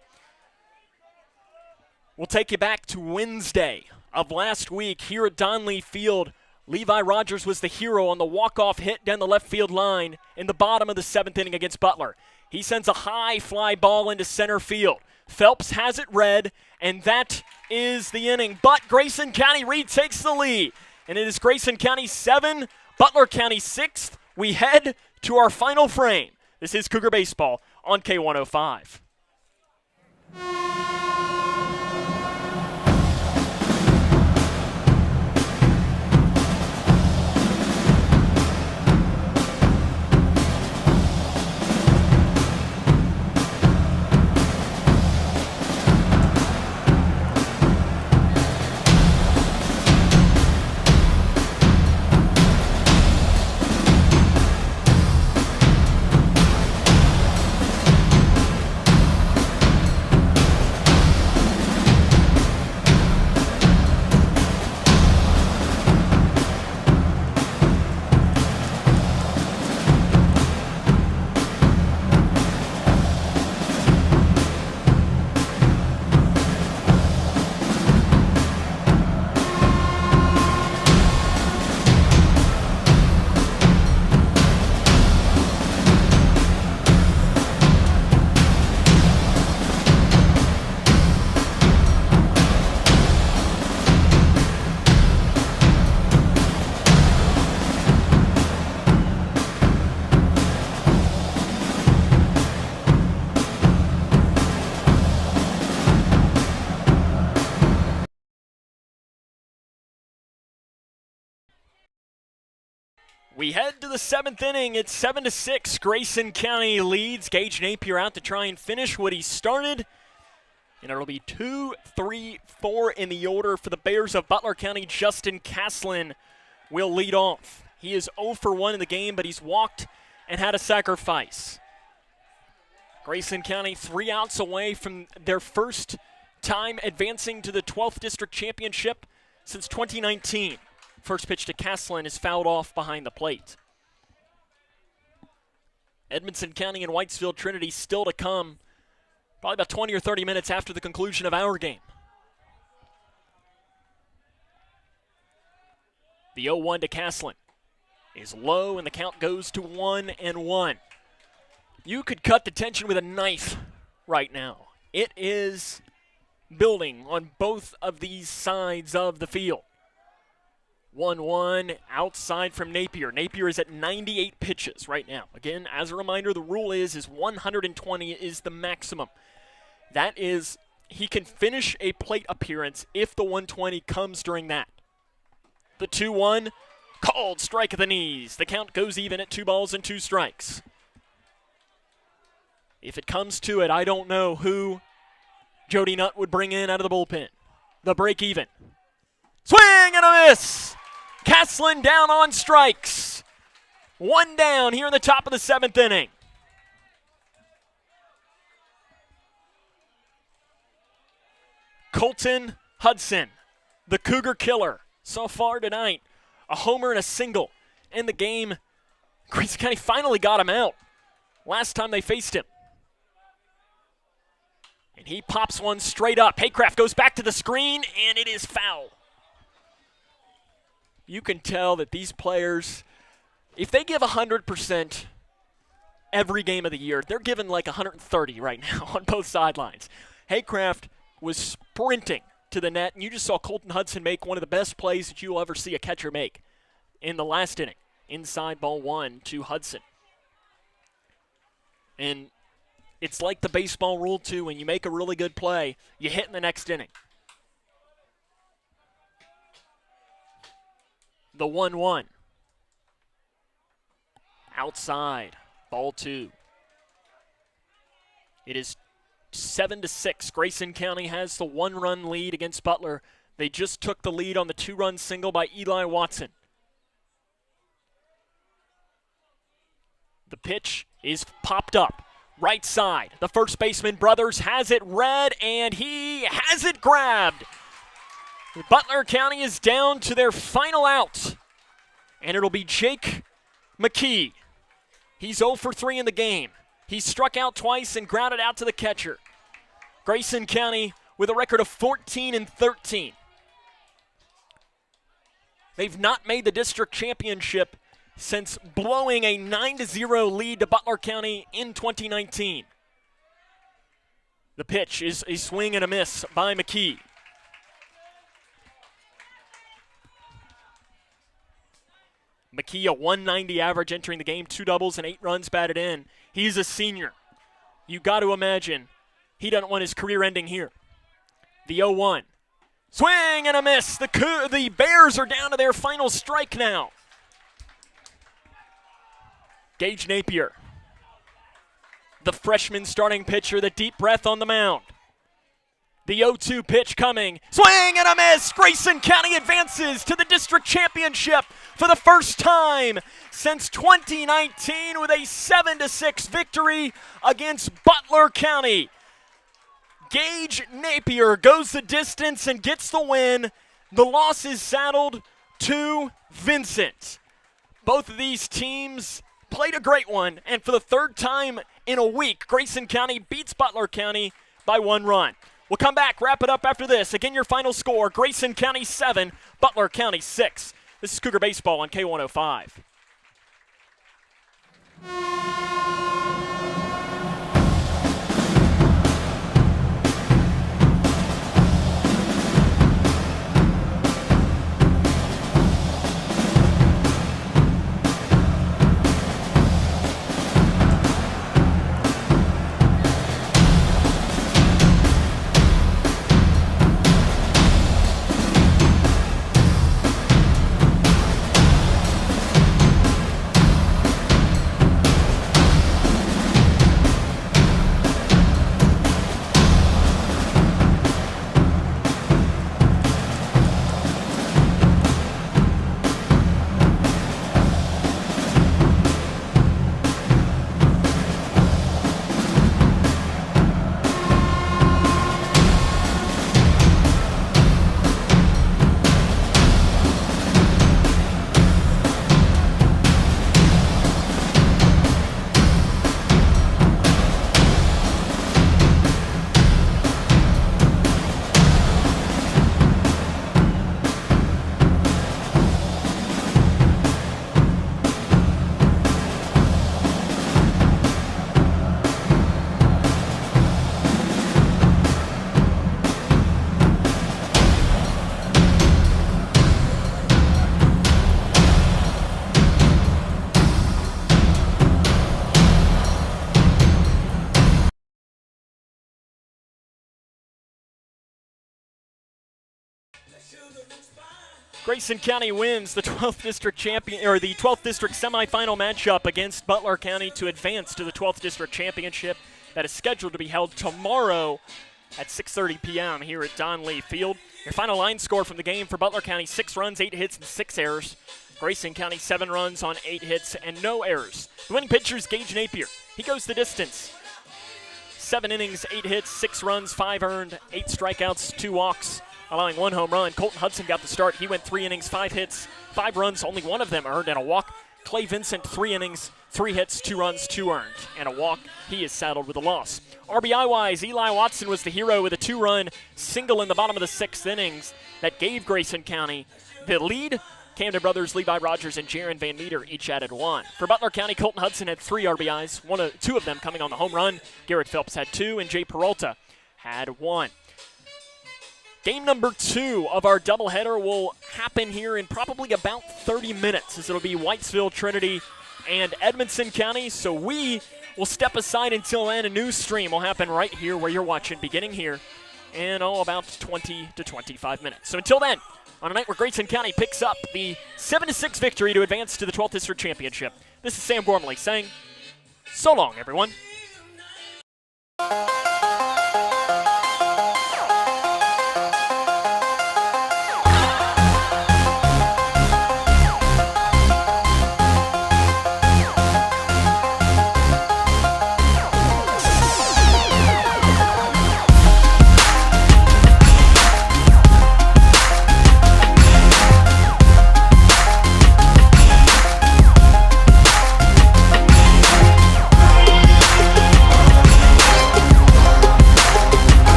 We'll take you back to Wednesday of last week here at Donley Field. Levi Rogers was the hero on the walk-off hit down the left field line in the bottom of the 7th inning against Butler. He sends a high fly ball into center field. Phelps has it read, and that is the inning. But Grayson County retakes the lead, and it is Grayson County 7, Butler County 6th. We head to our final frame. This is Cougar Baseball on K105. We head to the 7th inning. It's 7-6. Grayson County leads. Gage Napier out to try and finish what he started. And it'll be 2, 3, 4 in the order for the Bears of Butler County. Justin Caslin will lead off. He is 0 for 1 in the game, but he's walked and had a sacrifice. Grayson County 3 outs away from their first time advancing to the 12th District Championship since 2019. First pitch to Caslin is fouled off behind the plate. Edmonson County and Whitesville Trinity still to come, probably about 20 or 30 minutes after the conclusion of our game. The 0-1 to Caslin is low, and the count goes to 1-1. You could cut the tension with a knife right now. It is building on both of these sides of the field. 1-1 outside from Napier. Napier is at 98 pitches right now. Again, as a reminder, the rule is 120 is the maximum. That is, he can finish a plate appearance if the 120 comes during that. The 2-1, called strike at the knees. The count goes even at 2 balls and 2 strikes. If it comes to it, I don't know who Jody Nutt would bring in out of the bullpen. The break even. Swing and a miss! Caslin down on strikes. 1 down here in the top of the 7th inning. Colton Hudson, the Cougar killer, so far tonight. A homer and a single in the game. Grayson County finally got him out last time they faced him. And he pops one straight up. Haycraft goes back to the screen, and it is foul. You can tell that these players, if they give 100% every game of the year, they're giving like 130 right now on both sidelines. Haycraft was sprinting to the net, and you just saw Colton Hudson make one of the best plays that you'll ever see a catcher make in the last inning. Inside ball one to Hudson. And it's like the baseball rule, too. When you make a really good play, you hit in the next inning. The 1-1. Outside, ball two. It is 7-6. Grayson County has the one-run lead against Butler. They just took the lead on the two-run single by Eli Watson. The pitch is popped up. Right side. The first baseman, Brothers, has it read, and he has it grabbed. Butler County is down to their final out, and it'll be Jake McKee. He's 0 for 3 in the game. He struck out twice and grounded out to the catcher. Grayson County with a record of 14-13. They've not made the district championship since blowing a 9-0 lead to Butler County in 2019. The pitch is a swing and a miss by McKee. McKee, a 190 average entering the game, 2 doubles and 8 runs batted in. He's a senior. You got to imagine he doesn't want his career ending here. The 0-1. Swing and a miss. The Bears are down to their final strike now. Gage Napier, the freshman starting pitcher, the deep breath on the mound. The 0-2 pitch coming. Swing and a miss. Grayson County advances to the district championship for the first time since 2019 with a 7-6 victory against Butler County. Gage Napier goes the distance and gets the win. The loss is saddled to Vincent. Both of these teams played a great one, and for the third time in a week, Grayson County beats Butler County by 1 run. We'll come back, wrap it up after this. Again, your final score, Grayson County 7, Butler County 6. This is Cougar Baseball on K105. Grayson County wins the 12th district the 12th district semifinal matchup against Butler County to advance to the 12th district championship that is scheduled to be held tomorrow at 6:30 p.m. here at Don Lee Field. Your final line score from the game for Butler County: 6 runs, 8 hits, and 6 errors. Grayson County 7 runs on 8 hits and no errors. The winning pitcher is Gage Napier. He goes the distance. 7 innings, 8 hits, 6 runs, 5 earned, 8 strikeouts, 2 walks, allowing 1 home run. Colton Hudson got the start. He went 3 innings, 5 hits, 5 runs, only 1 of them earned, and a walk. Clay Vincent, 3 innings, 3 hits, 2 runs, 2 earned, and a walk. He is saddled with a loss. RBI-wise, Eli Watson was the hero with a 2-run single in the bottom of the 6th innings that gave Grayson County the lead. Camden brothers Levi Rogers and Jaron Van Meter each added 1. For Butler County, Colton Hudson had 3 RBIs, 2 of them coming on the home run. Garrett Phelps had 2, and Jay Peralta had 1. Game number 2 of our doubleheader will happen here in probably about 30 minutes, as it'll be Whitesville, Trinity, and Edmonson County. So we will step aside until then. A new stream will happen right here where you're watching, beginning here in about 20 to 25 minutes. So until then, on a night where Grayson County picks up the 7-6 victory to advance to the 12th District Championship, this is Sam Gormley saying, so long, everyone.